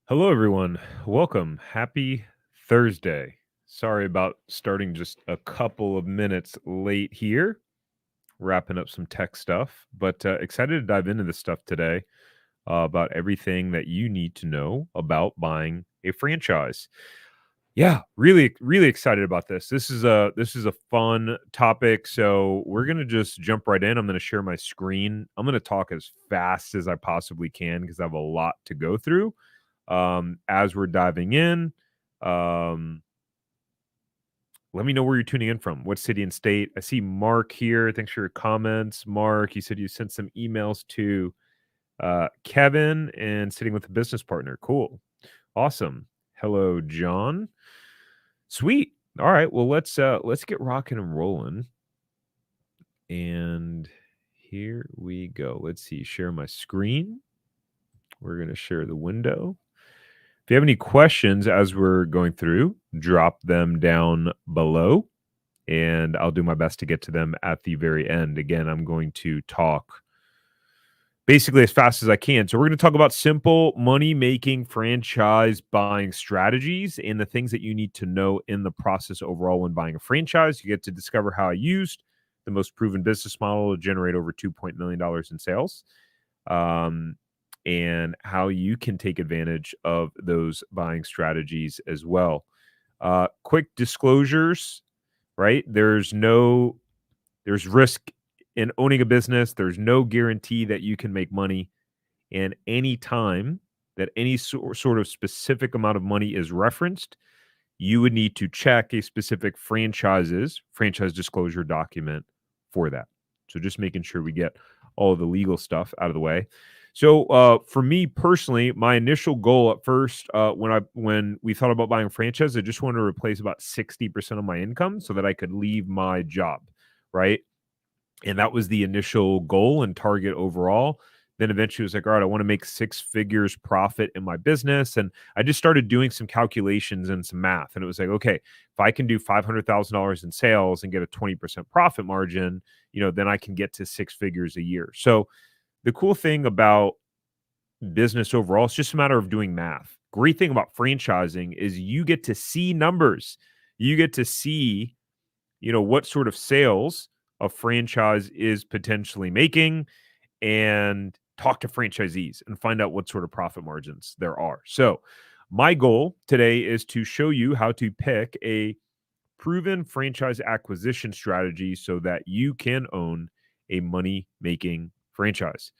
Hello, everyone. Welcome. Happy Thursday. Sorry about starting just a couple of minutes late here, wrapping up some tech stuff, but excited to dive into this stuff today about everything that you need to know about buying a franchise. Yeah, really excited about this. This is a fun topic, so we're gonna just jump right in. I'm gonna share my screen. I'm gonna talk as fast as I possibly can because I have a lot to go through as we're diving in. Um, Let me know where you're tuning in from. What city and state? I see Mark here. Thanks for your comments. Mark, you said you sent some emails to Kevin and sitting with a business partner. Cool. Awesome. Hello, John. Sweet. All right. Well, let's get rocking and rolling. And here we go. Let's see. Share my screen. We're gonna share the window. If you have any questions as we're going through, drop them down below and I'll do my best to get to them at the very end. Again, I'm going to talk basically as fast as I can. So, we're going to talk about simple money making franchise buying strategies and the things that you need to know in the process overall when buying a franchise. You get to discover how I used the most proven business model to generate over $2 million in sales. Um, and how you can take advantage of those buying strategies as well. Quick disclosures, right? There's risk in owning a business. There's no guarantee that you can make money. And any time that any sort of specific amount of money is referenced, you would need to check a specific franchise disclosure document for that. So just making sure we get all of the legal stuff out of the way. So for me personally, my initial goal at first, when we thought about buying a franchise, I just wanted to replace about 60% of my income so that I could leave my job, right? And that was the initial goal and target overall. Then eventually it was like, all right, I want to make 6 figures profit in my business. And I just started doing some calculations and some math. And it was like, okay, if I can do $500,000 in sales and get a 20% profit margin, then I can get to 6 figures a year. So the cool thing about business overall, it's just a matter of doing math. Great thing about franchising is you get to see numbers. You get to see what sort of sales a franchise is potentially making and talk to franchisees and find out what sort of profit margins there are. So, my goal today is to show you how to pick a proven franchise acquisition strategy so that you can own a money making franchise.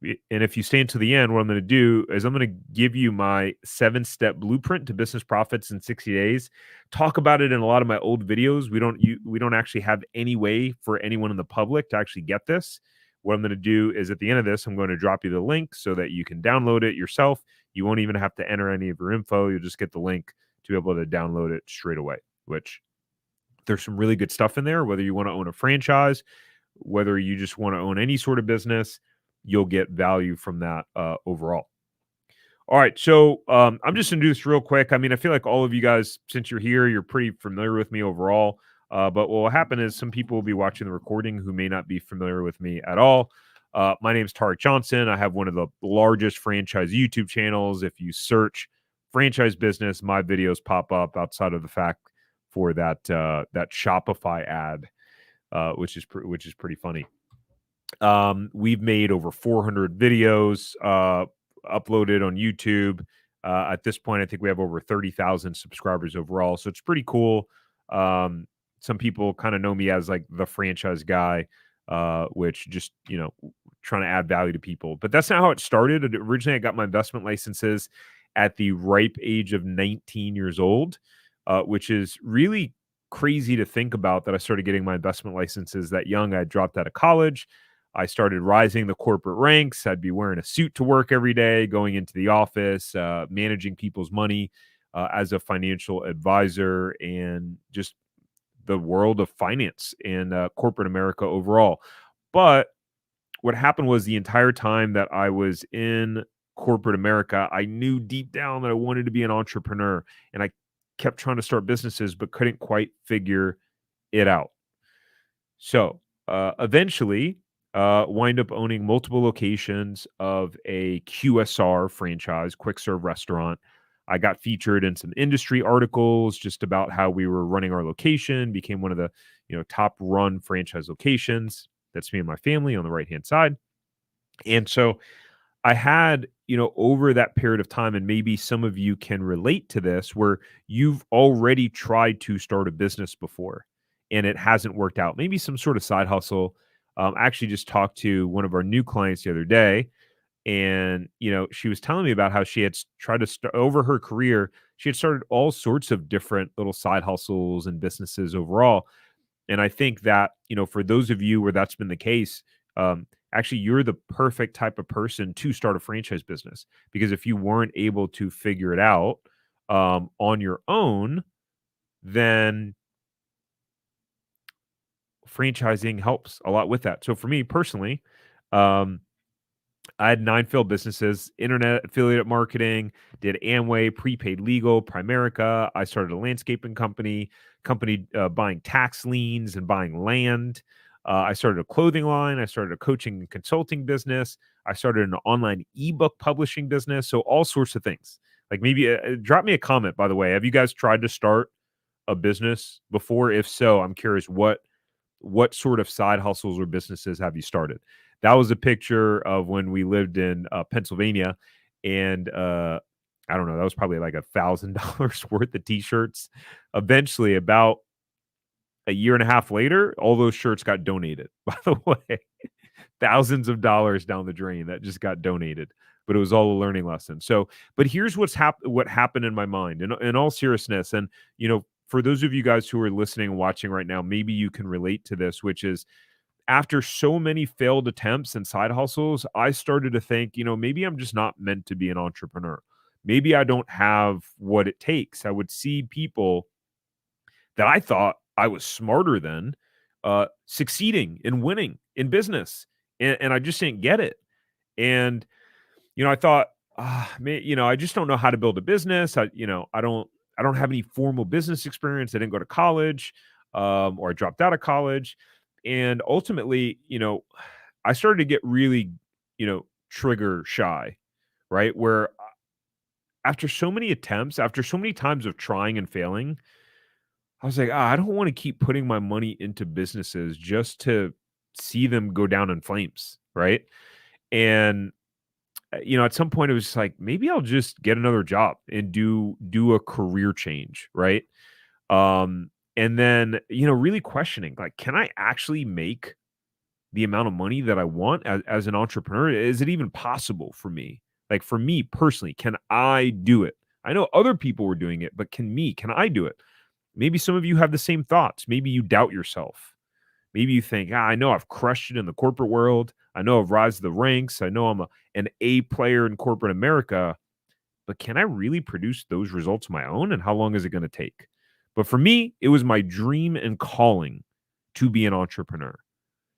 And if you stay until the end, what I'm going to do is I'm going to give you my 7-step blueprint to business profits in 60 days. Talk about it in a lot of my old videos. We don't actually have any way for anyone in the public to actually get this. What I'm going to do is at the end of this, I'm going to drop you the link so that you can download it yourself. You won't even have to enter any of your info. You'll just get the link to be able to download it straight away, which there's some really good stuff in there. Whether you want to own a franchise, whether you just want to own any sort of business, you'll get value from that overall. All right, so I'm just gonna do this real quick. I mean, I feel like all of you guys, since you're here, you're pretty familiar with me overall. But what will happen is some people will be watching the recording who may not be familiar with me at all. My name is Tarek Johnson. I have one of the largest franchise YouTube channels. If you search franchise business, my videos pop up outside of the fact for that Shopify ad, which is pretty funny. We've made over 400 videos uploaded on YouTube. At this point, I think we have over 30,000 subscribers overall. So it's pretty cool. Some people kind of know me as like the franchise guy, which just, trying to add value to people. But that's not how it started. Originally, I got my investment licenses at the ripe age of 19 years old, which is really crazy to think about that I started getting my investment licenses that young. I dropped out of college. I started rising the corporate ranks. I'd be wearing a suit to work every day, going into the office, managing people's money as a financial advisor, and just the world of finance and corporate America overall. But what happened was the entire time that I was in corporate America, I knew deep down that I wanted to be an entrepreneur, and I kept trying to start businesses, but couldn't quite figure it out. So eventually, wind up owning multiple locations of a QSR franchise, quick serve restaurant. I got featured in some industry articles just about how we were running our location, became one of the top run franchise locations. That's me and my family on the right hand side. And so I had, over that period of time, and maybe some of you can relate to this, where you've already tried to start a business before and it hasn't worked out. Maybe some sort of side hustle. I actually just talked to one of our new clients the other day, and she was telling me about how she had tried to start over her career. She had started all sorts of different little side hustles and businesses overall, and I think that, for those of you where that's been the case, actually, you're the perfect type of person to start a franchise business, because if you weren't able to figure it out on your own, then franchising helps a lot with that. So for me personally, um, I had 9 failed businesses: internet affiliate marketing, did Amway, prepaid legal, Primerica. I started a landscaping company buying tax liens and buying land. I started a clothing line. I started a coaching and consulting business. I started an online ebook publishing business. So all sorts of things. Like, maybe drop me a comment, by the way. Have you guys tried to start a business before? If so, I'm curious, what sort of side hustles or businesses have you started? That was a picture of when we lived in Pennsylvania, and I don't know, that was probably like $1,000 worth of t-shirts. Eventually, about a year and a half later, all those shirts got donated. By the way, thousands of dollars down the drain that just got donated, but it was all a learning lesson. So, but here's what happened in my mind, in all seriousness. And for those of you guys who are listening and watching right now, maybe you can relate to this, which is, after so many failed attempts and side hustles, I started to think, maybe I'm just not meant to be an entrepreneur. Maybe I don't have what it takes. I would see people that I thought I was smarter than succeeding and winning in business, and I just didn't get it. And I thought, man, I just don't know how to build a business. I don't have any formal business experience. I didn't go to college, or I dropped out of college. And ultimately, I started to get really, trigger shy, right? Where after so many attempts, after so many times of trying and failing, I was like, I don't want to keep putting my money into businesses just to see them go down in flames, right? And at some point it was just like, maybe I'll just get another job and do a career change, right? And then, really questioning, like, can I actually make the amount of money that I want as an entrepreneur? Is it even possible for me? Like, for me personally, can I do it? I know other people were doing it, but can I do it? Maybe some of you have the same thoughts. Maybe you doubt yourself. Maybe you think, I know I've crushed it in the corporate world. I know I've rised the ranks. I know I'm an A player in corporate America, but can I really produce those results on my own? And how long is it going to take? But for me, it was my dream and calling to be an entrepreneur.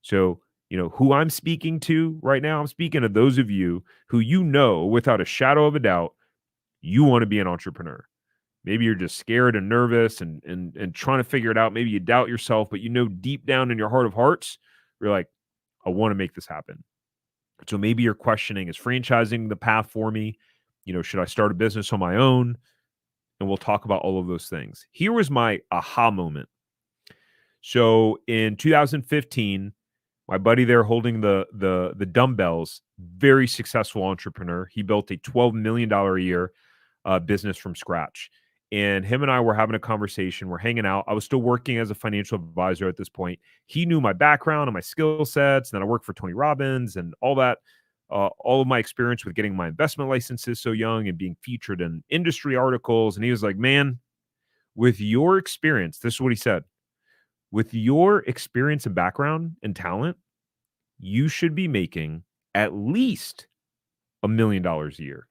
So, who I'm speaking to right now, I'm speaking to those of you who, without a shadow of a doubt, you want to be an entrepreneur. Maybe you're just scared and nervous and trying to figure it out. Maybe you doubt yourself, but deep down in your heart of hearts, you're like, I want to make this happen. So maybe you're questioning, is franchising the path for me? Should I start a business on my own? And we'll talk about all of those things. Here was my aha moment. So in 2015, my buddy there holding the dumbbells, very successful entrepreneur. He built a $12 million a year business from scratch. And him and I were having a conversation. We're hanging out. I was still working as a financial advisor at this point. He knew my background and my skill sets. And then I worked for Tony Robbins and all that, all of my experience with getting my investment licenses so young and being featured in industry articles. And he was like, man, with your experience, this is what he said, with your experience and background and talent, you should be making at least $1 million a year.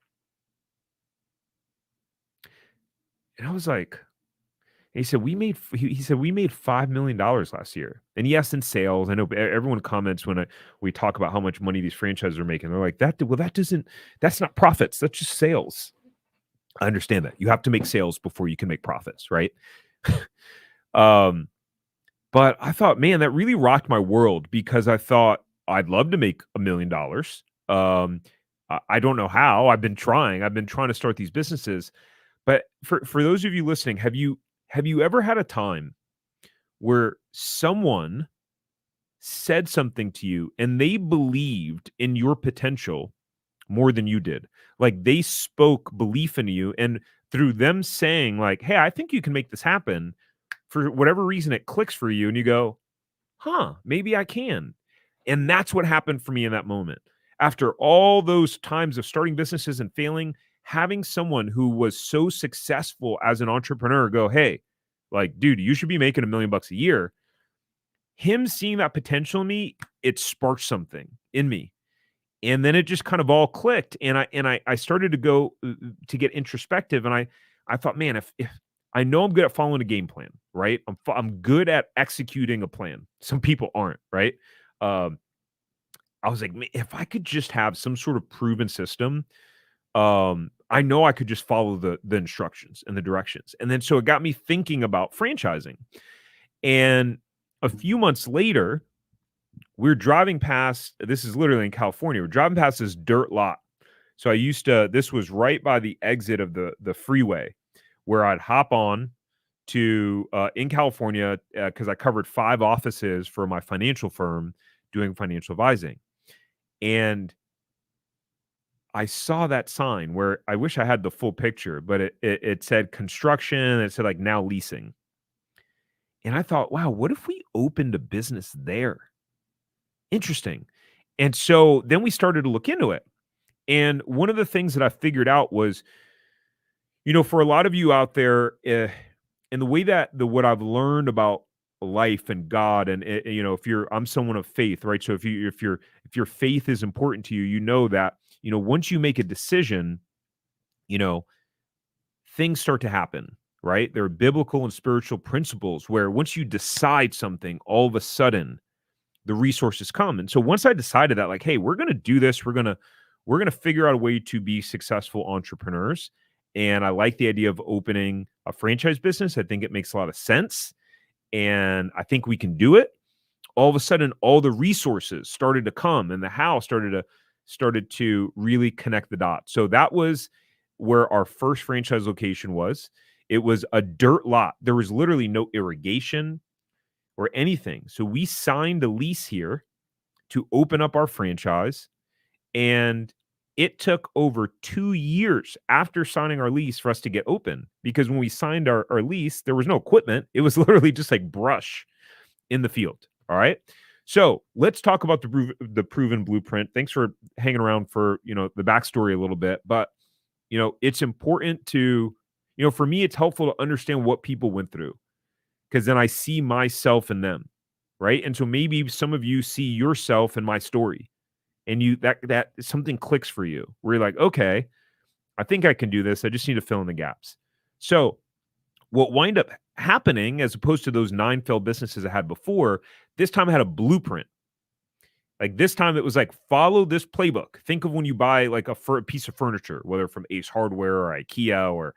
And I was like, he said, he said, we made $5 million last year. And yes, in sales, I know everyone comments when we talk about how much money these franchises are making. They're like, that's not profits. That's just sales. I understand that. You have to make sales before you can make profits, right? But I thought, man, that really rocked my world, because I thought, I'd love to make $1 million. I don't know how. I've been trying. I've been trying to start these businesses. But for those of you listening, have you ever had a time where someone said something to you and they believed in your potential more than you did? Like they spoke belief into you, and through them saying like, "Hey, I think you can make this happen," for whatever reason it clicks for you and you go, "Huh, maybe I can." And that's what happened for me in that moment. After all those times of starting businesses and failing, having someone who was so successful as an entrepreneur go, "Hey, like, dude, you should be making $1 million a year." Him seeing that potential in me, it sparked something in me. And then it just kind of all clicked. And I started to go to get introspective. And I thought, man, if I know I'm good at following a game plan, right? I'm good at executing a plan. Some people aren't, right? Um, I was like, "Man, if I could just have some sort of proven system, I know I could just follow the instructions and the directions." And then so it got me thinking about franchising. And a few months later, we're driving past, this is literally in California. We're driving past this dirt lot. So I used to, this was right by the exit of the freeway where I'd hop on to in California, because I covered 5 offices for my financial firm doing financial advising. And I saw that sign where I wish I had the full picture, but it said construction, and it said like now leasing. And I thought, wow, what if we opened a business there? Interesting. And so then we started to look into it. And one of the things that I figured out was, for a lot of you out there, and the way that what I've learned about life and God, and if I'm someone of faith, right? So if your faith is important to you, you know that, once you make a decision, you know, things start to happen, right? There are biblical and spiritual principles where once you decide something, all of a sudden the resources come. And so once I decided that, like, hey, we're going to do this, we're going to figure out a way to be successful entrepreneurs. And I like the idea of opening a franchise business. I think it makes a lot of sense. And I think we can do it. All of a sudden, all the resources started to come, and the house started to really connect the dots. So that was where our first franchise location was. It was a dirt lot. There was literally no irrigation or anything. So we signed a lease here to open up our franchise. And it took over 2 years after signing our lease for us to get open, because when we signed our lease, there was no equipment. It was literally just like brush in the field. All right. So let's talk about the proven blueprint. Thanks for hanging around for, the backstory a little bit, but, it's important to, for me, it's helpful to understand what people went through, because then I see myself in them. Right. And so maybe some of you see yourself in my story, and that something clicks for you where you're like, okay, I think I can do this. I just need to fill in the gaps. So what wind up happening, as opposed to those 9 failed businesses I had before, this time I had a blueprint. Like this time it was like, follow this playbook. Think of when you buy like a piece of furniture, whether from Ace Hardware or IKEA or,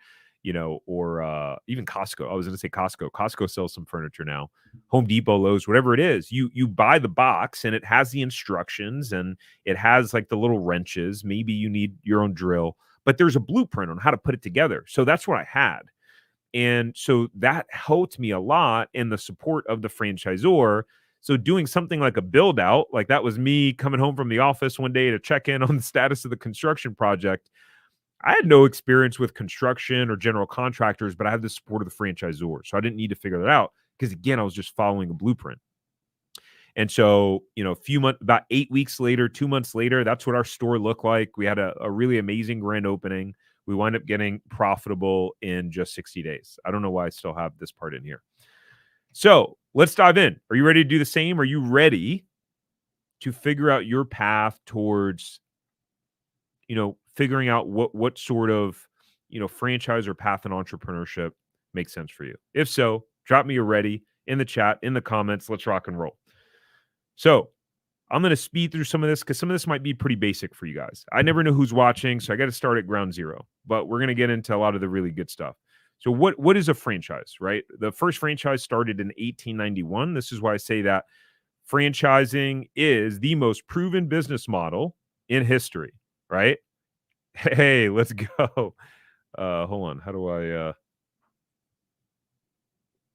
or even Costco. I was going to say Costco. Costco sells some furniture now. Home Depot, Lowe's, whatever it is. You buy the box and it has the instructions and it has like the little wrenches. Maybe you need your own drill, but there's a blueprint on how to put it together. So that's what I had. And so that helped me a lot in the support of the franchisor. So doing something like a build out, like that was me coming home from the office one day to check in on the status of the construction project. I had no experience with construction or general contractors, but I had the support of the franchisor. So I didn't need to figure that out, because again, I was just following a blueprint. And so, about 8 weeks later, 2 months later, that's what our store looked like. We had a really amazing grand opening. We wind up getting profitable in just 60 days. I don't know why I still have this part in here. So let's dive in. Are you ready to do the same? Are you ready to figure out your path towards, figuring out what sort of, franchise or path in entrepreneurship makes sense for you? If so, drop me a ready in the chat, in the comments. Let's rock and roll. So I'm going to speed through some of this, because some of this might be pretty basic for you guys. I never know who's watching, so I got to start at ground zero. But we're going to get into a lot of the really good stuff. So what is a franchise, right? The first franchise started in 1891. This is why I say that franchising is the most proven business model in history, right? Hey, let's go. Hold on. How do I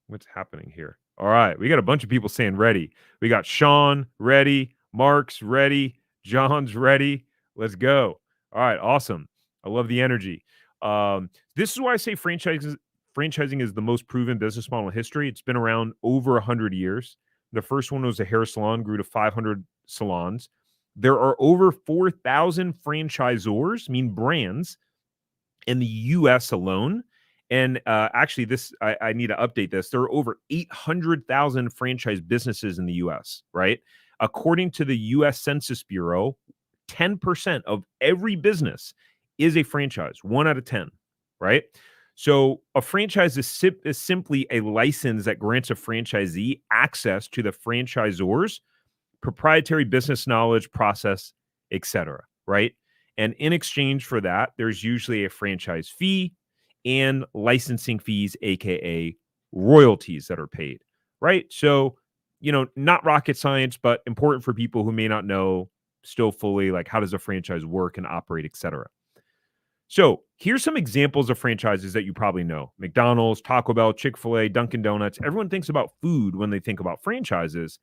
what's happening here? All right, we got a bunch of people saying ready. We got Sean ready, Mark's ready, John's ready. Let's go. All right, awesome. I love the energy. This is why I say franchising is the most proven business model in history. It's been around over 100 years. The first one was a hair salon, grew to 500 salons. There are over 4,000 franchisors, mean brands, in the US alone. And actually, I need to update this. There are over 800,000 franchise businesses in the US, right? According to the US Census Bureau, 10% of every business is a franchise, 1 out of 10, right? So a franchise is simply a license that grants a franchisee access to the franchisor's proprietary business knowledge, process, etc., right? And in exchange for that, there's usually a franchise fee and licensing fees, aka royalties that are paid, right? So, not rocket science, but important for people who may not know still fully like how does a franchise work and operate, etc. So, here's some examples of franchises that you probably know. McDonald's, Taco Bell, Chick-fil-A, Dunkin' Donuts. Everyone thinks about food when they think about franchises,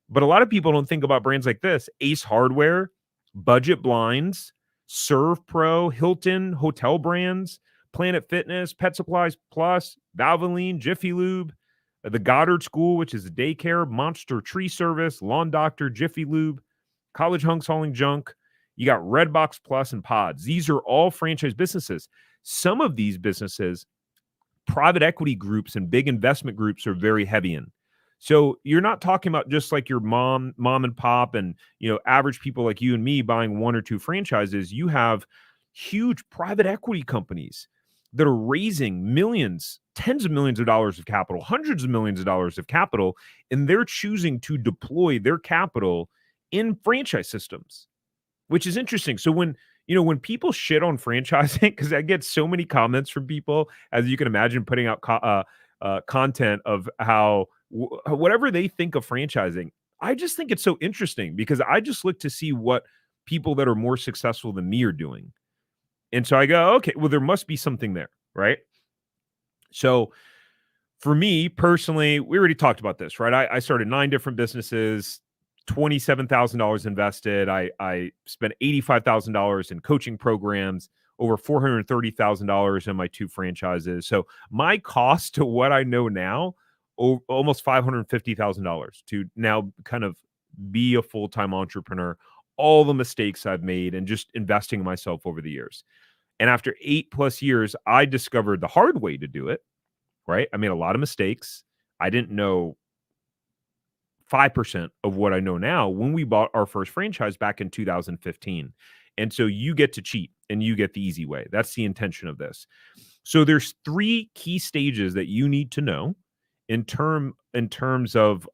but a lot of people don't think about brands like this: Ace Hardware, Budget Blinds, Serve Pro, Hilton, Hotel Brands, Planet Fitness, Pet Supplies Plus, Valvoline, Jiffy Lube, the Goddard School, which is a daycare, Monster Tree Service, Lawn Doctor, Jiffy Lube, College Hunks Hauling Junk. You got Redbox Plus and Pods. These are all franchise businesses. Some of these businesses, private equity groups and big investment groups are very heavy in. So you're not talking about just like your mom and pop and, average people like you and me buying 1 or 2 franchises. You have huge private equity companies that are raising millions, tens of millions of dollars of capital, hundreds of millions of dollars of capital, and they're choosing to deploy their capital in franchise systems, which is interesting. So when people shit on franchising, because I get so many comments from people, as you can imagine, putting out content of how whatever they think of franchising, I just think it's so interesting because I just look to see what people that are more successful than me are doing. And so I go, okay, well, there must be something there, right? So for me personally, we already talked about this, right? I started 9 different businesses, $27,000 invested. I spent $85,000 in coaching programs, over $430,000 in my 2 franchises. So my cost to what I know now, almost $550,000 to now kind of be a full-time entrepreneur, all the mistakes I've made and just investing in myself over the years. And after 8 plus years, I discovered the hard way to do it, right? I made a lot of mistakes. I didn't know 5% of what I know now when we bought our first franchise back in 2015. And so you get to cheat and you get the easy way. That's the intention of this. So there's 3 key stages that you need to know in terms of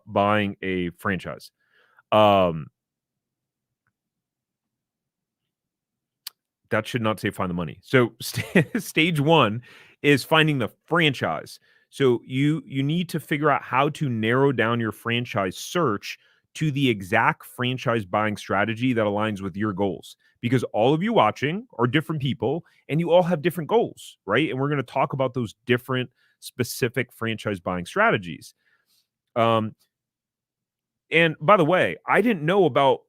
buying a franchise. That should not say find the money. So stage 1 is finding the franchise. So you need to figure out how to narrow down your franchise search to the exact franchise buying strategy that aligns with your goals. Because all of you watching are different people and you all have different goals, right? And we're going to talk about those different specific franchise buying strategies. And by the way, I didn't know about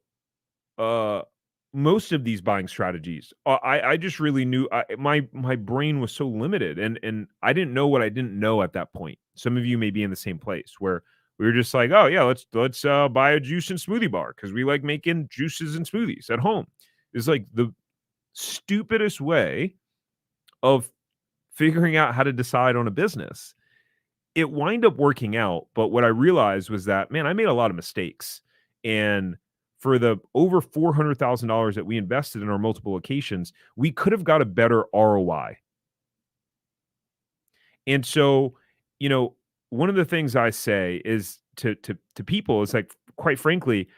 most of these buying strategies. I just really knew my brain was so limited, and I didn't know what I didn't know at that point. Some of you may be in the same place where we were just like, oh yeah, let's buy a juice and smoothie bar because we like making juices and smoothies at home. It's like the stupidest way of figuring out how to decide on a business. It wind up working out, but what I realized was that, man, I made a lot of mistakes. And for the over $400,000 that we invested in our multiple locations, we could have got a better ROI. And so, one of the things I say is to people is like, quite frankly,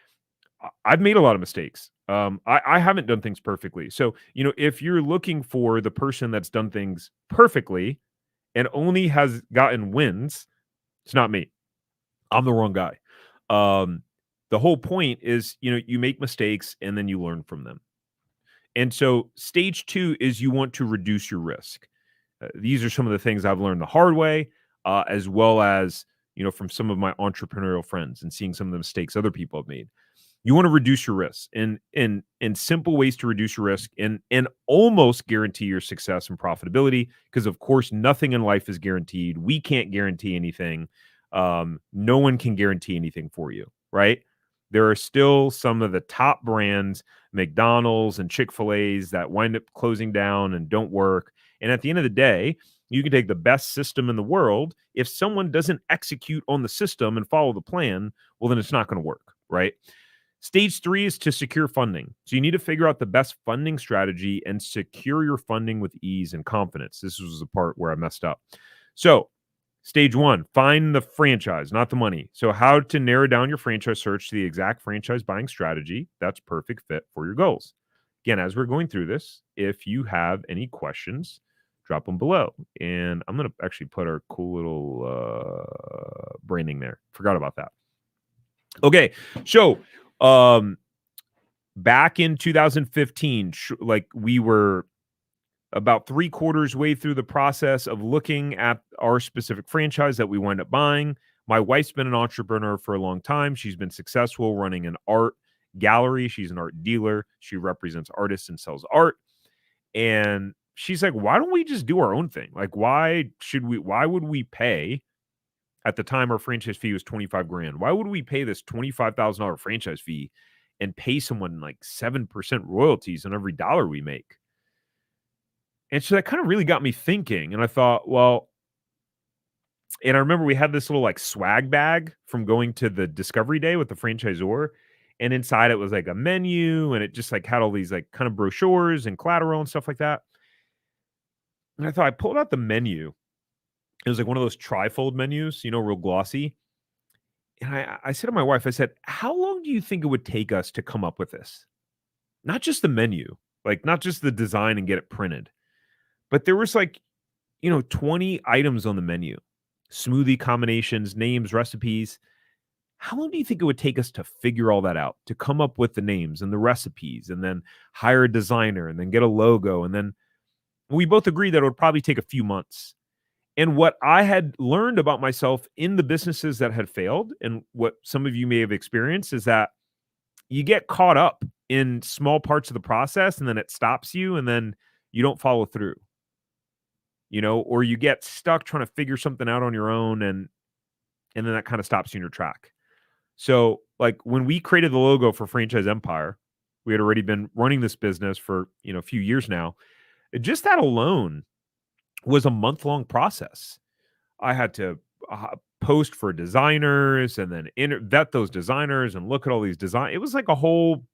I've made a lot of mistakes. I haven't done things perfectly. So, if you're looking for the person that's done things perfectly and only has gotten wins, it's not me. I'm the wrong guy. Um, the whole point is, you make mistakes and then you learn from them. And so stage 2 is you want to reduce your risk. These are some of the things I've learned the hard way, as well as, from some of my entrepreneurial friends and seeing some of the mistakes other people have made. You want to reduce your risk, and simple ways to reduce your risk and almost guarantee your success and profitability, because of course nothing in life is guaranteed. We can't guarantee anything. No one can guarantee anything for you, right? There are still some of the top brands, McDonald's and Chick-fil-A's, that wind up closing down and don't work. And at the end of the day, you can take the best system in the world. If someone doesn't execute on the system and follow the plan, well, then it's not going to work, right? Stage 3 is to secure funding. So you need to figure out the best funding strategy and secure your funding with ease and confidence. This was the part where I messed up. So stage 1, find the franchise, not the money. So how to narrow down your franchise search to the exact franchise buying strategy that's perfect fit for your goals. Again, as we're going through this, if you have any questions, drop them below. And I'm going to actually put our cool little branding there. Forgot about that. Okay, so back in 2015, like we were about 3/4 way through the process of looking at our specific franchise that we wind up buying. My wife's been an entrepreneur for a long time. She's been successful running an art gallery. She's an art dealer. She represents artists and sells art. And she's like, why don't we just do our own thing? Like, why would we pay? At the time, our franchise fee was 25 grand. Why would we pay this $25,000 franchise fee and pay someone like 7% royalties on every dollar we make? And so that kind of really got me thinking. And I thought, well, and I remember we had this little like swag bag from going to the discovery day with the franchisor. And inside it was like a menu, and it just like had all these like kind of brochures and collateral and stuff like that. And I thought, I pulled out the menu. It was like one of those trifold menus, real glossy. And I said to my wife, I said, how long do you think it would take us to come up with this? Not just the menu, like not just the design and get it printed, but there was like, 20 items on the menu, smoothie combinations, names, recipes. How long do you think it would take us to figure all that out, to come up with the names and the recipes, and then hire a designer and then get a logo? And then we both agreed that it would probably take a few months. And what I had learned about myself in the businesses that had failed, and what some of you may have experienced, is that you get caught up in small parts of the process and then it stops you, and then you don't follow through, or you get stuck trying to figure something out on your own, and then that kind of stops you in your track. So like when we created the logo for Franchise Empire, we had already been running this business for, a few years now. Just that alone was a month-long process. I had to post for designers and then vet those designers and look at all these designs. It was like a whole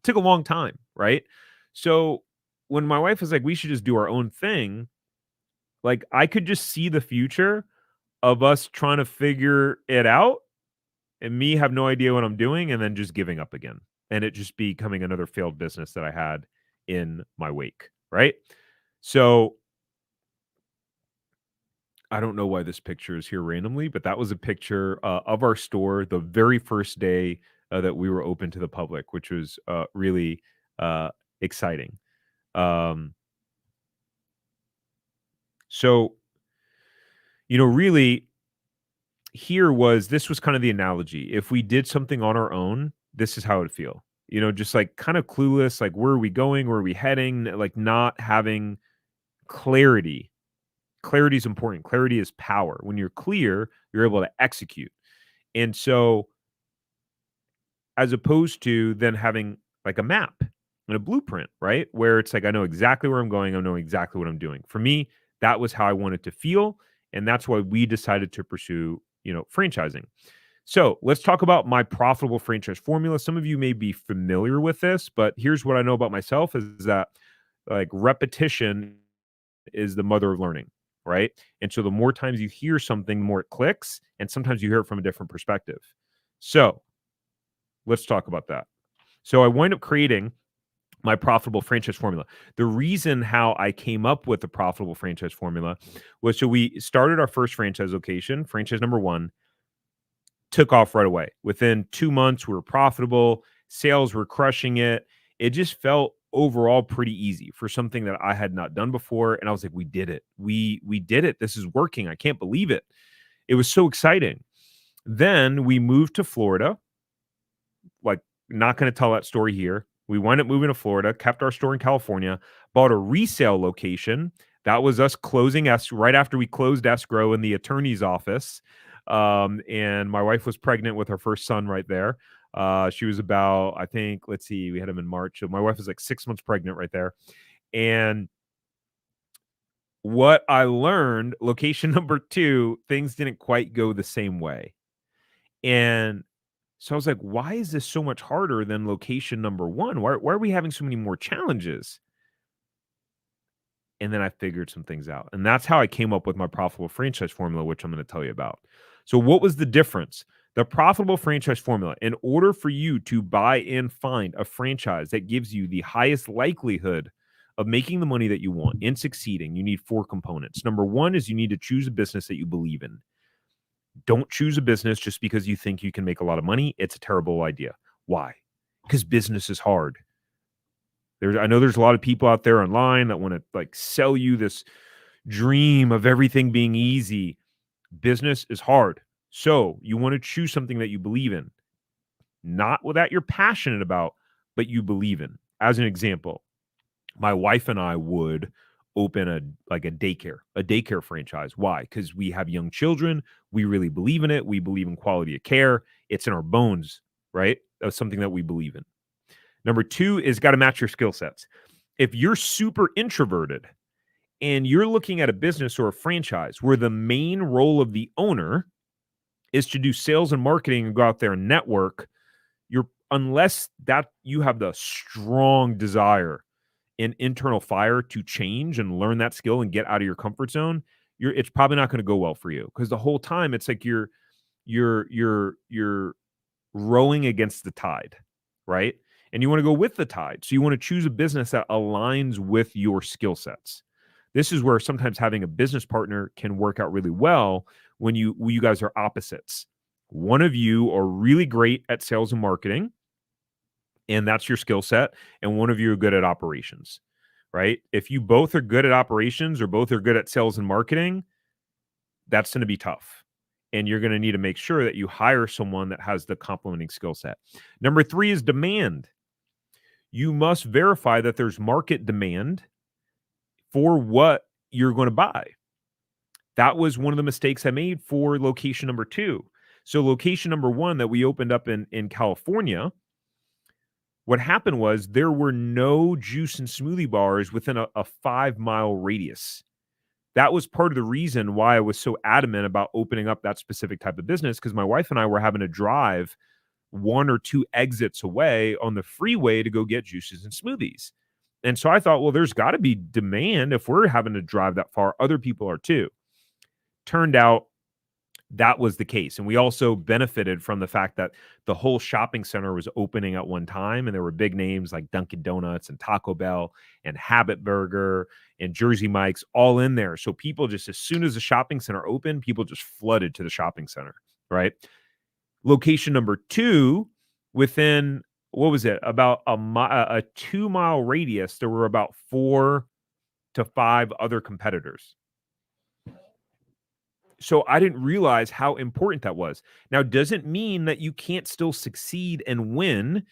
took a long time, right? So when my wife was like, we should just do our own thing, like I could just see the future of us trying to figure it out and me have no idea what I'm doing and then just giving up again. And it just becoming another failed business that I had in my wake, right? So I don't know why this picture is here randomly, but that was a picture of our store the very first day that we were open to the public, which was really exciting. So, really, this was kind of the analogy. If we did something on our own, this is how it would feel. Just like kind of clueless, like where are we going? Where are we heading? Like not having clarity. Clarity is important. Clarity is power. When you're clear, you're able to execute. And so, as opposed to then having like a map and a blueprint, right? Where it's like, I know exactly where I'm going. I know exactly what I'm doing. For me, that was how I wanted to feel. And that's why we decided to pursue, franchising. So let's talk about my profitable franchise formula. Some of you may be familiar with this, but here's what I know about myself is that like repetition is the mother of learning, right? And so the more times you hear something, the more it clicks, and sometimes you hear it from a different perspective. So let's talk about that. So I wind up creating my profitable franchise formula. The reason how I came up with the profitable franchise formula was, so we started our first franchise location, franchise number 1, took off right away. Within 2 months, we were profitable, sales were crushing it. It just felt overall pretty easy for something that I had not done before, and I was like, "We did it. We did it. This is working. I can't believe it." It was so exciting. Then we moved to Florida, like, not gonna tell that story here. We wound up moving to Florida, kept our store in California, bought a resale location. That was us closing right after we closed escrow in the attorney's office. And my wife was pregnant with her first son right there. She was about, I think, let's see, we had him in March. So my wife was like 6 months pregnant right there. And what I learned, location number two, things didn't quite go the same way. And so I was like, why is this so much harder than location number one? Why are we having so many more challenges? And then I figured some things out. And that's how I came up with my profitable franchise formula, which I'm going to tell you about. So, what was the difference? The profitable franchise formula, in order for you to buy and find a franchise that gives you the highest likelihood of making the money that you want and succeeding, you need four components. Number one is you need to choose a business that you believe in. Don't choose a business just because you think you can make a lot of money. It's a terrible idea. Why? Because business is hard. I know there's a lot of people out there online that want to like sell you this dream of everything being easy. Business is hard. So you want to choose something that you believe in, not that you're passionate about, but you believe in. As an example, my wife and I would open a daycare franchise. Why? Because we have young children. We really believe in it. We believe in quality of care. It's in our bones, right? That's something that we believe in. Number two is got to match your skill sets. If you're super introverted and you're looking at a business or a franchise where the main role of the owner is to do sales and marketing and go out there and network, unless that you have the strong desire and internal fire to change and learn that skill and get out of your comfort zone, it's probably not going to go well for you, because the whole time it's like you're rowing against the tide, right? And you want to go with the tide. So you want to choose a business that aligns with your skill sets. This is where sometimes having a business partner can work out really well when you guys are opposites. One of you are really great at sales and marketing, and that's your skill set, and one of you are good at operations, right? If you both are good at operations or both are good at sales and marketing, that's going to be tough. And you're going to need to make sure that you hire someone that has the complementing skill set. Number three is demand. You must verify that there's market demand for what you're going to buy. That was one of the mistakes I made for location number two. So location number one that we opened up in California, what happened was there were no juice and smoothie bars within a 5-mile radius. That was part of the reason why I was so adamant about opening up that specific type of business, because my wife and I were having to drive one or two exits away on the freeway to go get juices and smoothies. And so I thought, well, there's got to be demand. If we're having to drive that far, other people are too. Turned out that was the case. And we also benefited from the fact that the whole shopping center was opening at one time, and there were big names like Dunkin' Donuts and Taco Bell and Habit Burger and Jersey Mike's all in there. So people just, as soon as the shopping center opened, people just flooded to the shopping center, right? Location number two, within, what was it, about a 2-mile radius, there were about 4 to 5 other competitors. So I didn't realize how important that was. Now, doesn't mean that you can't still succeed and win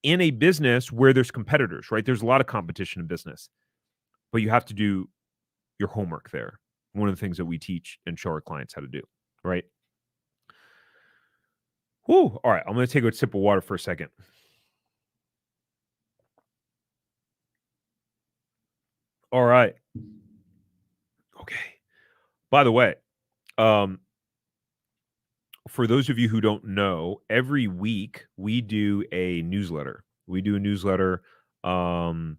in a business where there's competitors, right? There's a lot of competition in business, but you have to do your homework there. One of the things that we teach and show our clients how to do, right? Whew. All right, I'm going to take a sip of water for a second. All right. Okay. By the way, for those of you who don't know, every week we do a newsletter. And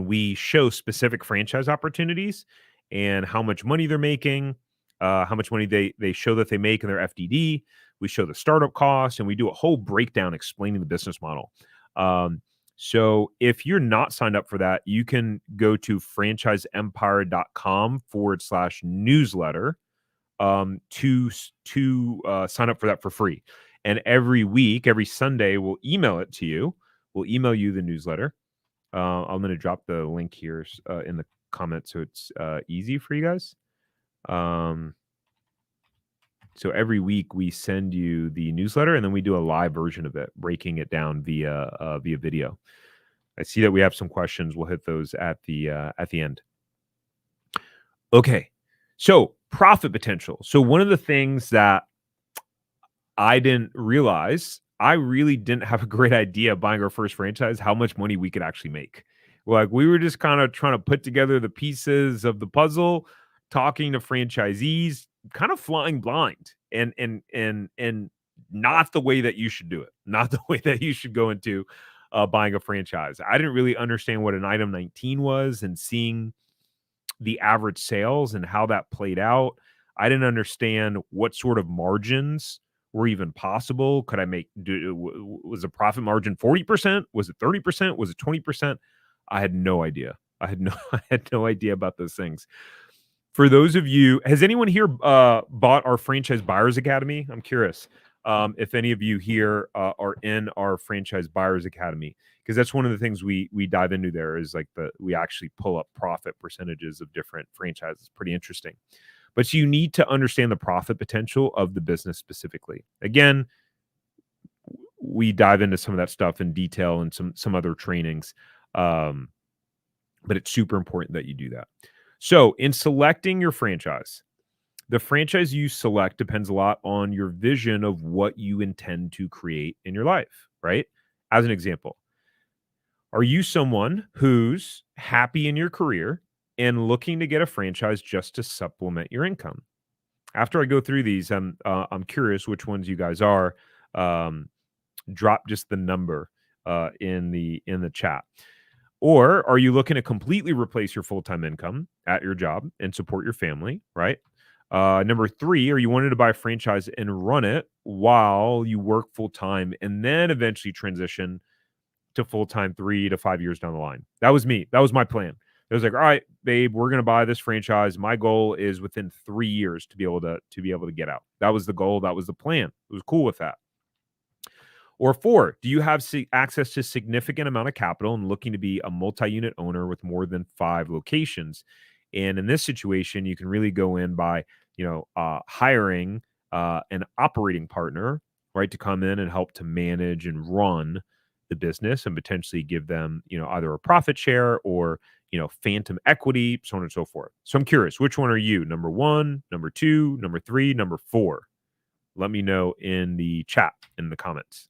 we show specific franchise opportunities and how much money they're making, how much money they show that they make in their FDD. We show the startup costs, and we do a whole breakdown explaining the business model. So if you're not signed up for that, you can go to franchiseempire.com/newsletter to sign up for that for free. And every week, every Sunday, we'll email it to you. We'll email you the newsletter. I'm going to drop the link here in the comments so it's easy for you guys. So every week we send you the newsletter, and then we do a live version of it, breaking it down via video. I see that we have some questions. We'll hit those at the end. Okay, so profit potential. So one of the things that I didn't realize, I really didn't have a great idea buying our first franchise, how much money we could actually make. Like, we were just kind of trying to put together the pieces of the puzzle, talking to franchisees, kind of flying blind, and not the way that you should do it, not the way that you should go into buying a franchise. I didn't really understand what an item 19 was, and seeing the average sales and how that played out. I didn't understand what sort of margins were even possible. Could I was a profit margin 40%? Was it 30%? Was it 20%? I had no idea. I had no idea about those things. For those of you, has anyone here bought our Franchise Buyers Academy? I'm curious if any of you here are in our Franchise Buyers Academy, because that's one of the things we dive into there is like we actually pull up profit percentages of different franchises. Pretty interesting. But you need to understand the profit potential of the business specifically. Again, we dive into some of that stuff in detail and some other trainings. But it's super important that you do that. So in selecting your franchise, the franchise you select depends a lot on your vision of what you intend to create in your life, right? As an example, are you someone who's happy in your career and looking to get a franchise just to supplement your income? After I go through these, I'm curious which ones you guys are. Drop just the number in the chat. Or are you looking to completely replace your full-time income at your job and support your family, right? Number 3, are you wanting to buy a franchise and run it while you work full-time and then eventually transition to full-time 3 to 5 years down the line? That was me. That was my plan. It was like, all right, babe, we're going to buy this franchise. My goal is within 3 years to be able to get out. That was the goal. That was the plan. It was cool with that. Or 4, do you have access to significant amount of capital and looking to be a multi-unit owner with more than 5 locations? And in this situation, you can really go in by, hiring an operating partner, right, to come in and help to manage and run the business and potentially give them, either a profit share or, phantom equity, so on and so forth. So I'm curious, which one are you? Number 1, number 2, number 3, number 4? Let me know in the chat, in the comments.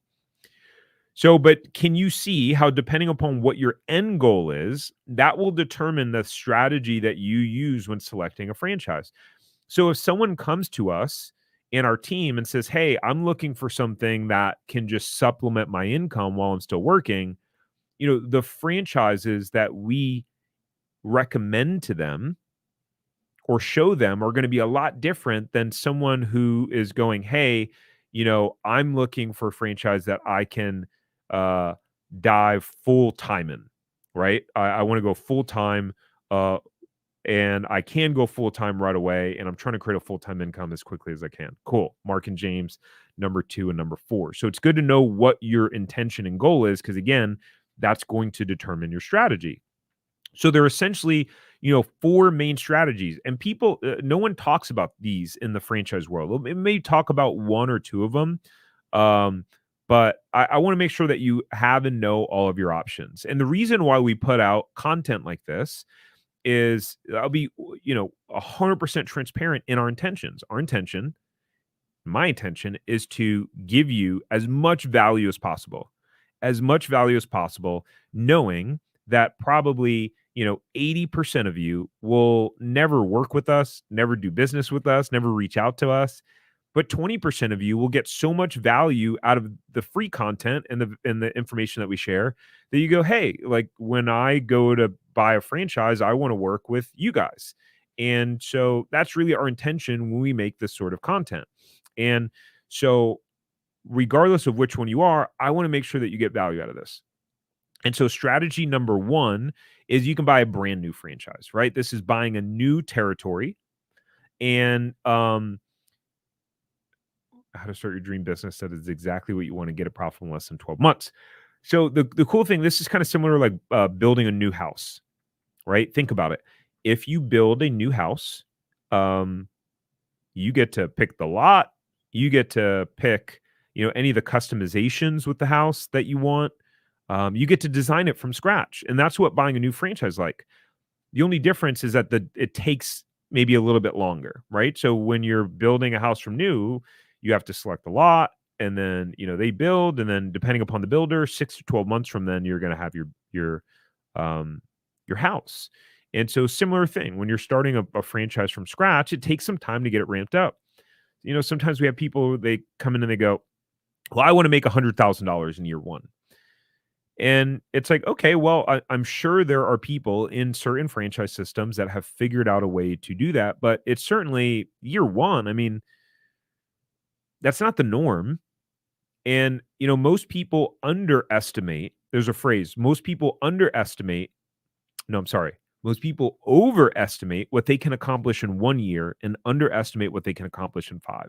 So, but can you see how, depending upon what your end goal is, that will determine the strategy that you use when selecting a franchise? So if someone comes to us in our team and says, hey, I'm looking for something that can just supplement my income while I'm still working, the franchises that we recommend to them or show them are going to be a lot different than someone who is going, hey, I'm looking for a franchise that I can dive full time in, right? I want to go full time and I can go full time right away. And I'm trying to create a full time income as quickly as I can. Cool. Mark and James, number 2 and number 4. So it's good to know what your intention and goal is, because again, that's going to determine your strategy. So they're essentially, 4 main strategies, and people, no one talks about these in the franchise world. It may talk about 1 or 2 of them, but I want to make sure that you have and know all of your options. And the reason why we put out content like this is I'll be, 100% transparent in our intentions. My intention is to give you as much value as possible, knowing that probably, 80% of you will never work with us, never do business with us, never reach out to us. But 20% of you will get so much value out of the free content and the information that we share that you go, hey, like when I go to buy a franchise, I want to work with you guys. And so that's really our intention when we make this sort of content. And so regardless of which one you are, I want to make sure that you get value out of this. And so strategy number 1 is you can buy a brand new franchise, right? This is buying a new territory. And How to start your dream business that is exactly what you want to get it profitable in less than 12 months. So the cool thing, this is kind of similar like building a new house, right? Think about it. If you build a new house, um, you get to pick the lot, you get to pick, any of the customizations with the house that you want. You get to design it from scratch. And that's what buying a new franchise like. The only difference is that it takes maybe a little bit longer, right? So when you're building a house from new, you have to select the lot and then, they build and then depending upon the builder, 6 to 12 months from then you're going to have um your house. And so similar thing, when you're starting a franchise from scratch, it takes some time to get it ramped up. Sometimes we have people, they come in and they go, "Well, I want to make $100,000 in year 1." And it's like, okay, well, I'm sure there are people in certain franchise systems that have figured out a way to do that, but it's certainly year 1. I mean, that's not the norm. And, most people underestimate, there's a phrase, most people underestimate, no, I'm sorry. Most people overestimate what they can accomplish in 1 year and underestimate what they can accomplish in 5,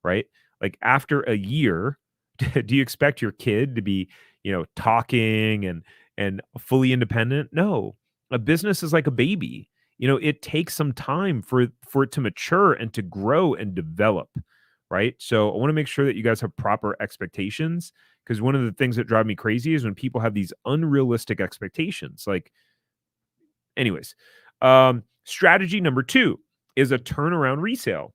right? Like after a year, do you expect your kid to be, talking and fully independent? No. A business is like a baby. It takes some time for it to mature and to grow and develop, right? So I want to make sure that you guys have proper expectations because one of the things that drive me crazy is when people have these unrealistic expectations. Like, anyways, strategy number 2 is a turnaround resale.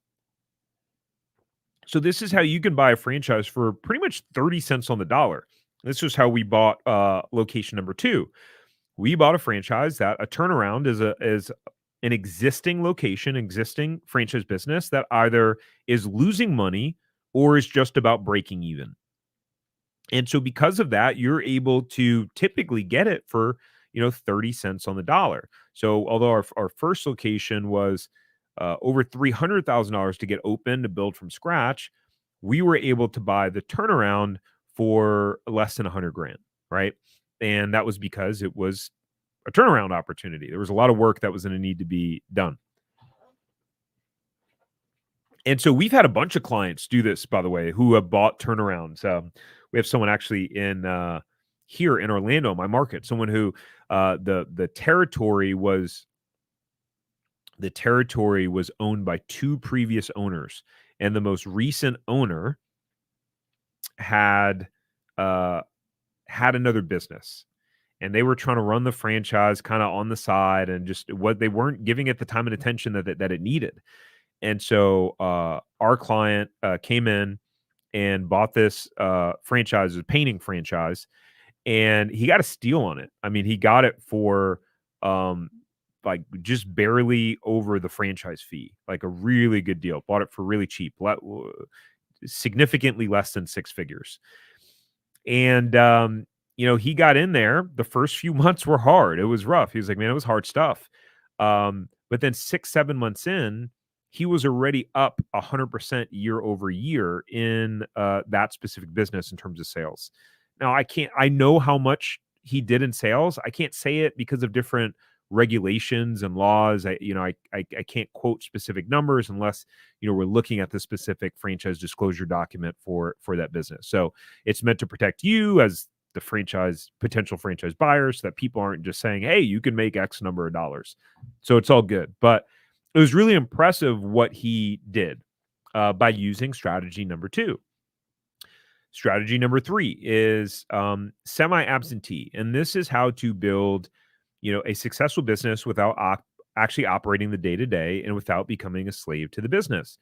So this is how you can buy a franchise for pretty much 30 cents on the dollar. This is how we bought location number 2. We bought a franchise that a turnaround is an existing location, existing franchise business that either is losing money or is just about breaking even. And so because of that, you're able to typically get it for, 30 cents on the dollar. So although our first location was over $300,000 to get open to build from scratch, we were able to buy the turnaround for less than 100 grand, right? And that was because it was a turnaround opportunity. There was a lot of work that was going to need to be done. And so we've had a bunch of clients do this, by the way, who have bought turnarounds. We have someone actually in here in Orlando, my market, someone who the territory was owned by 2 previous owners, and the most recent owner had had another business, and they were trying to run the franchise kind of on the side, and just what they weren't giving it the time and attention that it needed. And so our client came in and bought this franchise, a painting franchise, and he got a steal on it. I mean, he got it for um, like just barely over the franchise fee, like a really good deal. Bought it for really cheap, significantly less than 6 figures. And he got in there. The first few months were hard. It was rough. He was like, "Man, it was hard stuff." But then 6, 7 months in, he was already up 100% year over year in that specific business in terms of sales. Now, I know how much he did in sales. I can't say it because of different regulations and laws. I can't quote specific numbers unless, we're looking at the specific franchise disclosure document for that business. So it's meant to protect you as the potential franchise buyers, so that people aren't just saying, "Hey, you can make X number of dollars." So it's all good. But it was really impressive what he did by using strategy number 2. Strategy number 3 is semi-absentee, and this is how to build, a successful business without actually operating the day to day and without becoming a slave to the business.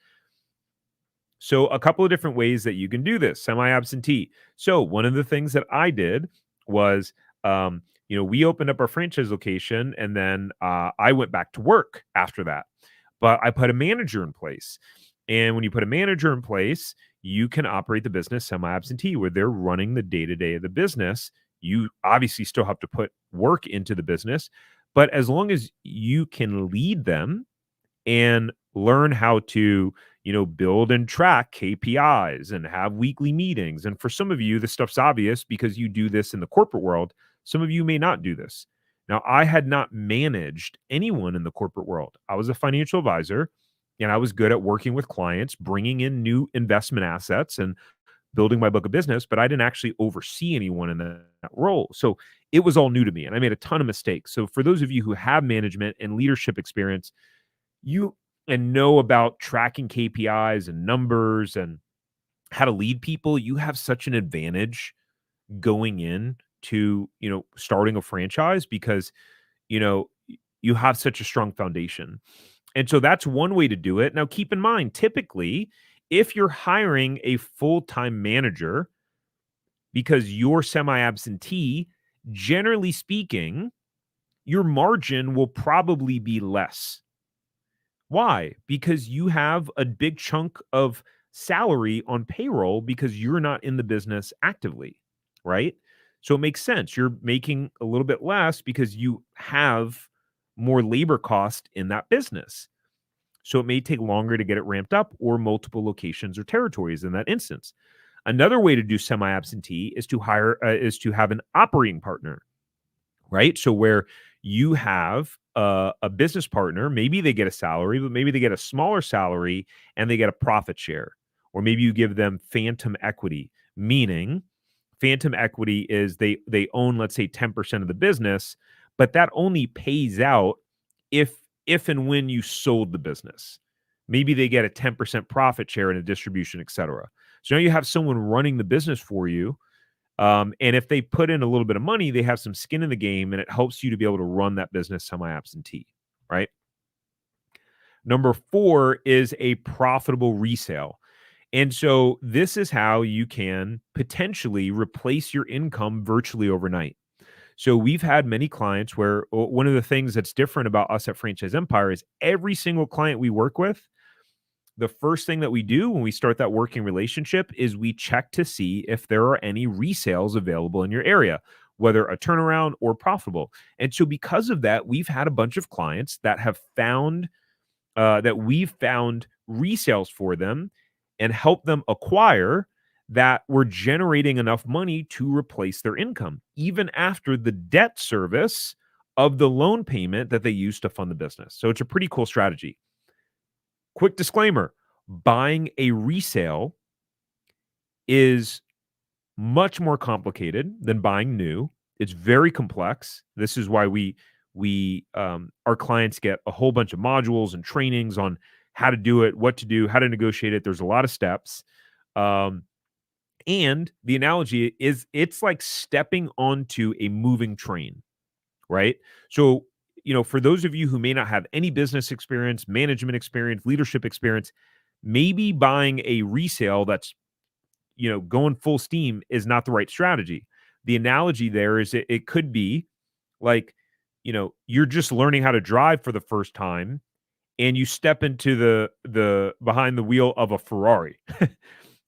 So a couple of different ways that you can do this, semi-absentee. So one of the things that I did was, we opened up our franchise location, and then I went back to work after that. But I put a manager in place. And when you put a manager in place, you can operate the business semi-absentee, where they're running the day-to-day of the business. You obviously still have to put work into the business, but as long as you can lead them and learn how to, build and track KPIs and have weekly meetings. And for some of you, this stuff's obvious because you do this in the corporate world. Some of you may not do this. Now, I had not managed anyone in the corporate world. I was a financial advisor. and I was good at working with clients, bringing in new investment assets and building my book of business, but I didn't actually oversee anyone in that role. So it was all new to me and I made a ton of mistakes. So for those of you who have management and leadership experience, you and know about tracking KPIs and numbers and how to lead people, you have such an advantage going in to, starting a franchise because, you have such a strong foundation. And so that's one way to do it. Now, keep in mind, typically, if you're hiring a full time manager because you're semi absentee, generally speaking, your margin will probably be less. Why? Because you have a big chunk of salary on payroll because you're not in the business actively, right? So it makes sense. You're making a little bit less because you have more labor cost in that business. So it may take longer to get it ramped up or multiple locations or territories in that instance. Another way to do semi absentee is to have an operating partner, right? So where you have a business partner, maybe they get a salary, but maybe they get a smaller salary and they get a profit share, or maybe you give them phantom equity, meaning phantom equity is they own, let's say, 10% of the business, but that only pays out if and when you sold the business. Maybe they get a 10% profit share in a distribution, etc. So now you have someone running the business for you, and if they put in a little bit of money, they have some skin in the game, and it helps you to be able to run that business semi-absentee, right? Number 4 is a profitable resale. And so this is how you can potentially replace your income virtually overnight. So we've had many clients where one of the things that's different about us at Franchise Empire is every single client we work with, the first thing that we do when we start that working relationship is we check to see if there are any resales available in your area, whether a turnaround or profitable. And so because of that, we've had a bunch of clients that have found that we've found resales for them and helped them acquire that were generating enough money to replace their income, even after the debt service of the loan payment that they used to fund the business. So it's a pretty cool strategy. Quick disclaimer, buying a resale is much more complicated than buying new. It's very complex. This is why our clients get a whole bunch of modules and trainings on how to do it, what to do, how to negotiate it. There's a lot of steps. And the analogy is it's like stepping onto a moving train, right? So, for those of you who may not have any business experience, management experience, leadership experience, maybe buying a resale that's, going full steam is not the right strategy. The analogy there is it could be like, you're just learning how to drive for the first time and you step into the behind the wheel of a Ferrari,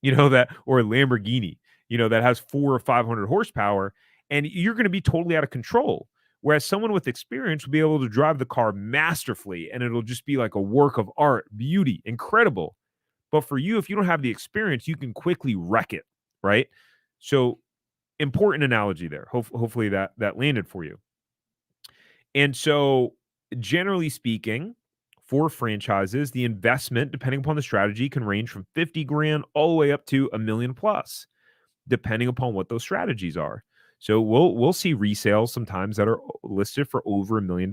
that or a Lamborghini, that has 4 or 500 horsepower, and you're going to be totally out of control. Whereas someone with experience will be able to drive the car masterfully and it'll just be like a work of art, beauty, incredible. But for you, if you don't have the experience, you can quickly wreck it, right? So important analogy there. Hopefully that landed for you. And so generally speaking, for franchises, the investment, depending upon the strategy, can range from 50 grand all the way up to a million plus, depending upon what those strategies are. So we'll see resales sometimes that are listed for over $1 million.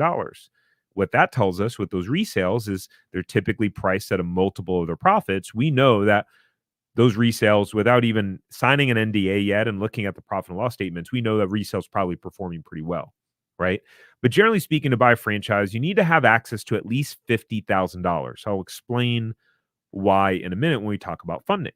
What that tells us with those resales is they're typically priced at a multiple of their profits. We know that those resales, without even signing an NDA yet and looking at the profit and loss statements, we know that resales probably performing pretty well, right? But generally speaking, to buy a franchise, you need to have access to at least $50,000. I'll explain why in a minute when we talk about funding.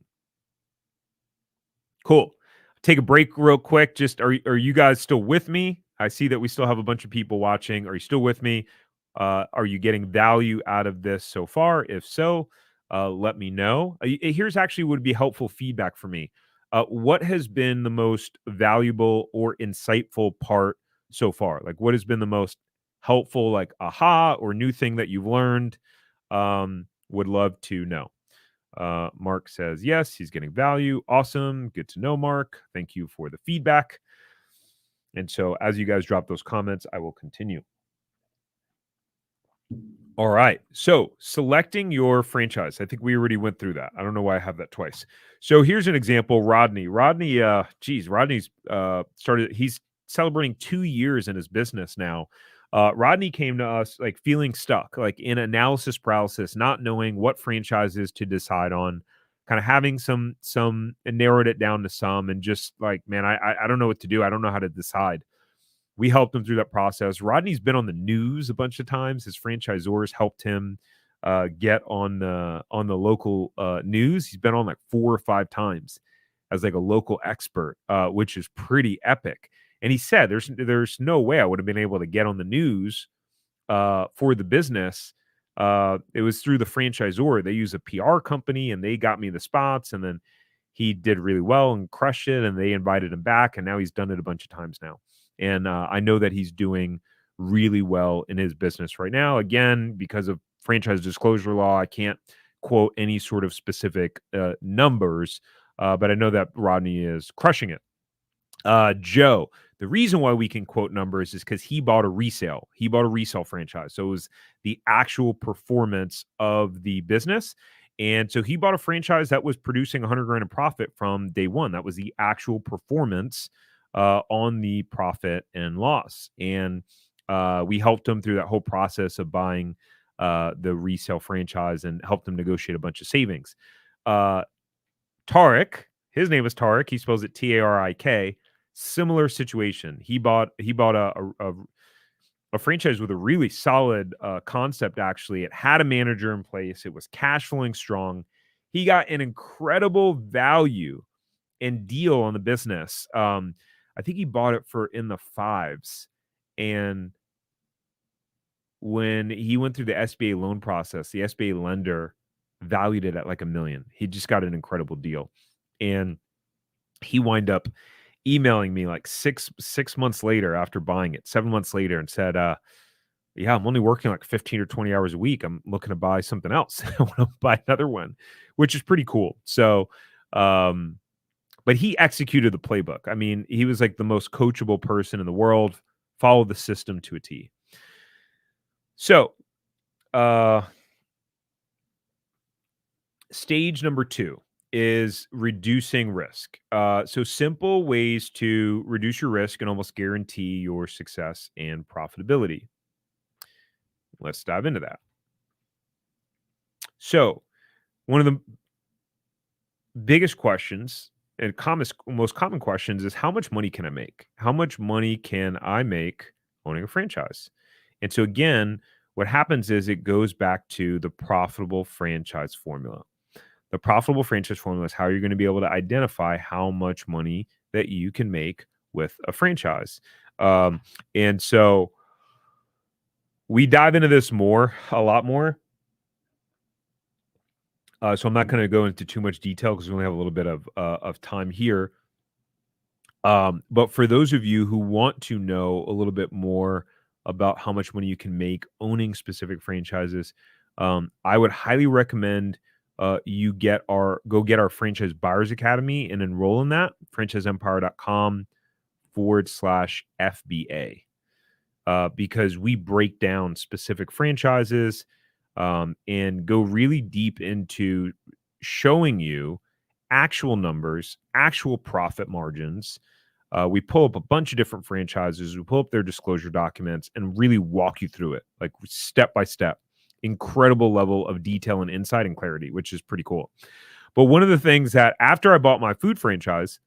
Cool. Take a break real quick. Just are you guys still with me? I see that we still have a bunch of people watching. Are you still with me? Are you getting value out of this so far? If so, let me know. Here's actually would be helpful feedback for me. What has been the most valuable or insightful part so far? Like, what has been the most helpful, like aha or new thing that you've learned? Would love to know. Mark says, yes, he's getting value. Awesome. Good to know, Mark. Thank you for the feedback. And so as you guys drop those comments, I will continue. All right. So selecting your franchise. I think we already went through that. I don't know why I have that twice. So here's an example. Rodney. Rodney's he's celebrating 2 years in his business now. Rodney came to us like feeling stuck, like in analysis paralysis, not knowing what franchises to decide on, kind of having some and narrowed it down to some, and just like, man, I don't know what to do. I don't know how to decide. We helped him through that process. Rodney's been on the news a bunch of times. His franchisors helped him get on the local news. He's been on like 4 or 5 times as like a local expert, which is pretty epic. And he said, "There's no way I would have been able to get on the news for the business. It was through the franchisor. They use a PR company, and they got me the spots. And then he did really well and crushed it. And they invited him back, and now he's done it a bunch of times now. And I know that he's doing really well in his business right now. Again, because of franchise disclosure law, I can't quote any sort of specific numbers, but I know that Rodney is crushing it. Joe, the reason why we can quote numbers is because he bought a resale. He bought a resale franchise. So it was the actual performance of the business. And so he bought a franchise that was producing 100 grand in profit from day one. That was the actual performance on the profit and loss. And we helped him through that whole process of buying the resale franchise and helped him negotiate a bunch of savings. Tarek, his name is Tarek. He spells it Tarik. Similar situation. He bought a franchise with a really solid concept. Actually, it had a manager in place. It was cash flowing strong. He got an incredible value and deal on the business. I think he bought it for in the fives, and when he went through the SBA loan process, the SBA lender valued it at like $1 million. He just got an incredible deal, and he wind up emailing me like six months later after buying it, 7 months later, and said, yeah, I'm only working like 15 or 20 hours a week. I'm looking to buy something else. I want to buy another one, which is pretty cool. So, but he executed the playbook. I mean, he was like the most coachable person in the world, followed the system to a T. So, stage number 2 is reducing risk. So simple ways to reduce your risk and almost guarantee your success and profitability. Let's dive into that. So one of the biggest questions and most common questions is, how much money can I make? How much money can I make owning a franchise? And so again, what happens is it goes back to the profitable franchise formula. The profitable franchise formula is how you're going to be able to identify how much money that you can make with a franchise. And so we dive into this a lot more. So I'm not going to go into too much detail because we only have a little bit of time here. But for those of you who want to know a little bit more about how much money you can make owning specific franchises, I would highly recommend you go get our Franchise Buyers Academy and enroll in that, franchiseempire.com/FBA, because we break down specific franchises and go really deep into showing you actual numbers, actual profit margins. We pull up a bunch of different franchises, we pull up their disclosure documents, and really walk you through it, like step by step. Incredible level of detail and insight and clarity, which is pretty cool. But one of the things that after I bought my food franchise,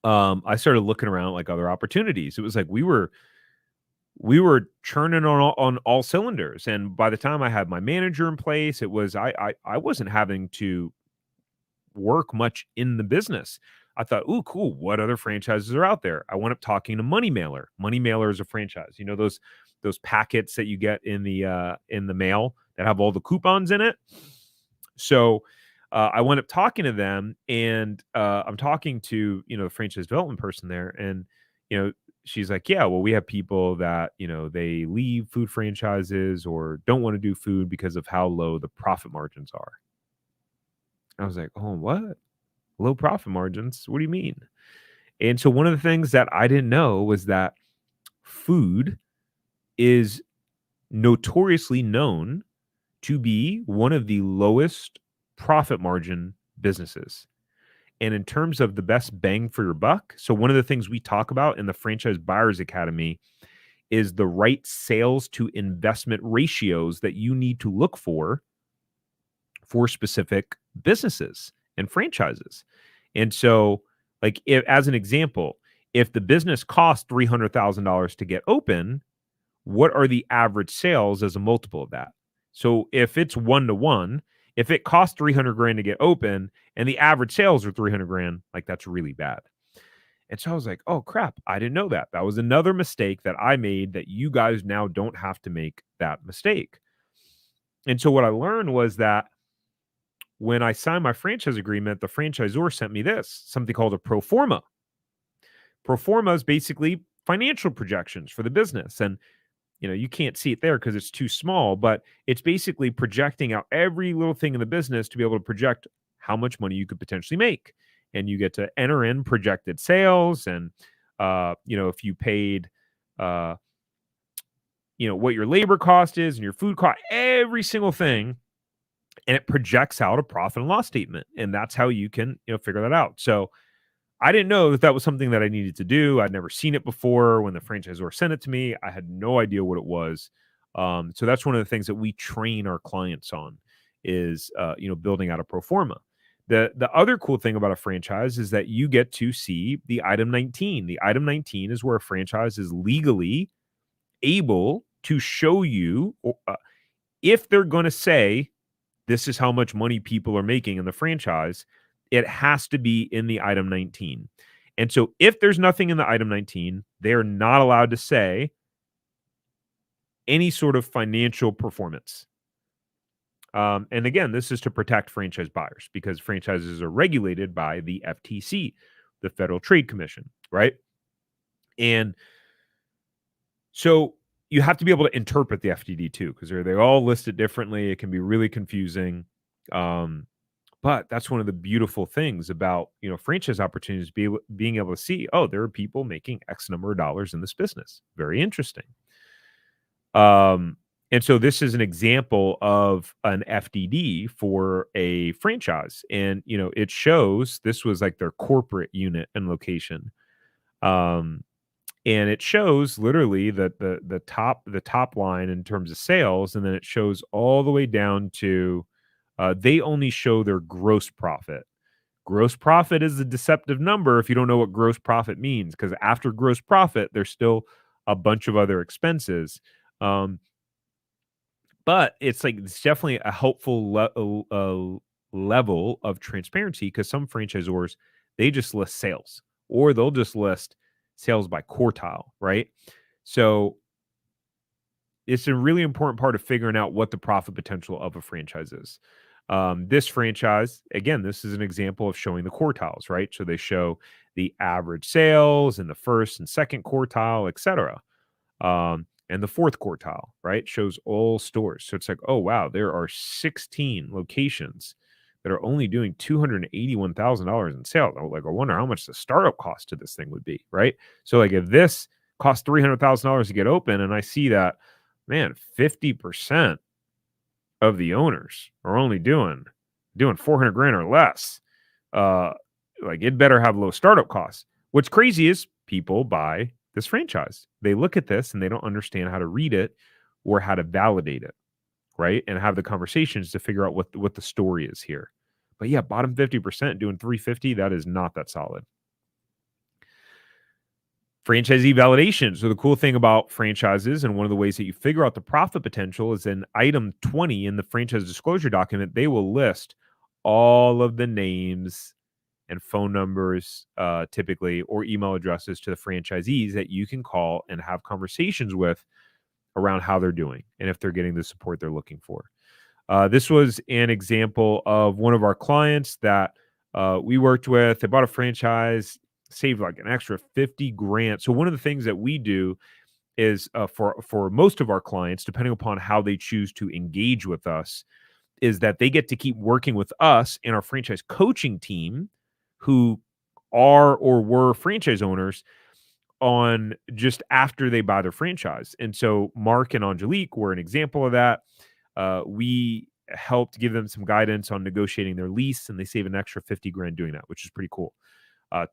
I started looking around like other opportunities. It was like we were churning on all cylinders, and by the time I had my manager in place, it was I wasn't having to work much in the business. I thought, "Ooh, cool. What other franchises are out there?" I went up talking to Money Mailer. Money Mailer is a franchise. You know those packets that you get in the mail that have all the coupons in it. So I went up talking to them, and I'm talking to the franchise development person there, and she's like, "Yeah, well, we have people that they leave food franchises or don't want to do food because of how low the profit margins are." I was like, "Oh, what? Low profit margins? What do you mean?" And so one of the things that I didn't know was that food is notoriously known to be one of the lowest profit margin businesses. And in terms of the best bang for your buck, so one of the things we talk about in the Franchise Buyers Academy is the right sales to investment ratios that you need to look for specific businesses and franchises. And so, like, if, as an example, if the business costs $300,000 to get open, what are the average sales as a multiple of that? So if it's 1 to 1, if it costs 300 grand to get open and the average sales are 300 grand, like that's really bad. And so I was like, oh crap, I didn't know that. That was another mistake that I made that you guys now don't have to make that mistake. And so what I learned was that when I signed my franchise agreement, the franchisor sent me this, something called a pro forma. Pro forma is basically financial projections for the business. And you can't see it there because it's too small, but it's basically projecting out every little thing in the business to be able to project how much money you could potentially make. And you get to enter in projected sales and, if you paid, what your labor cost is and your food cost, every single thing. And it projects out a profit and loss statement. And that's how you can, figure that out. So I didn't know that that was something that I needed to do. I'd never seen it before. When the franchisor sent it to me, I had no idea what it was. So that's one of the things that we train our clients on is, building out a pro forma. The other cool thing about a franchise is that you get to see the item 19. The item 19 is where a franchise is legally able to show you if they're going to say, this is how much money people are making in the franchise, it has to be in the item 19. And so if there's nothing in the item 19, they're not allowed to say any sort of financial performance. And again, this is to protect franchise buyers because franchises are regulated by the FTC, the Federal Trade Commission, right? And so you have to be able to interpret the FTD too, because they're all listed differently. It can be really confusing. But that's one of the beautiful things about, franchise opportunities, being able to see, oh, there are people making X number of dollars in this business. Very interesting. And so this is an example of an FDD for a franchise. And, it shows this was like their corporate unit and location. And it shows literally that the top line in terms of sales, and then it shows all the way down to they only show their gross profit. Gross profit is a deceptive number if you don't know what gross profit means, because after gross profit, there's still a bunch of other expenses. But it's definitely a helpful level of transparency because some franchisors, they just list sales or they'll just list sales by quartile, right? So it's a really important part of figuring out what the profit potential of a franchise is. This franchise, again, this is an example of showing the quartiles, right? So they show the average sales in the first and second quartile, et cetera. And the fourth quartile, right? Shows all stores. So it's like, oh, wow, there are 16 locations that are only doing $281,000 in sales. I wonder how much the startup cost to this thing would be, right? So if this costs $300,000 to get open, and I see that, man, 50% of the owners are only doing 400 grand or less. It better have low startup costs. What's crazy is people buy this franchise. They look at this and they don't understand how to read it or how to validate it, right? And have the conversations to figure out what the story is here. But yeah, bottom 50% doing 350, that is not that solid. Franchisee validation. So the cool thing about franchises, and one of the ways that you figure out the profit potential, is in item 20 in the franchise disclosure document, they will list all of the names and phone numbers, typically, or email addresses to the franchisees that you can call and have conversations with around how they're doing and if they're getting the support they're looking for. This was an example of one of our clients that we worked with. They bought a franchise, saved an extra 50 grand. So one of the things that we do is for most of our clients, depending upon how they choose to engage with us, is that they get to keep working with us and our franchise coaching team, who are or were franchise owners, on just after they buy their franchise. And so Mark and Angelique were an example of that. We helped give them some guidance on negotiating their lease, and they save an extra 50 grand doing that, which is pretty cool.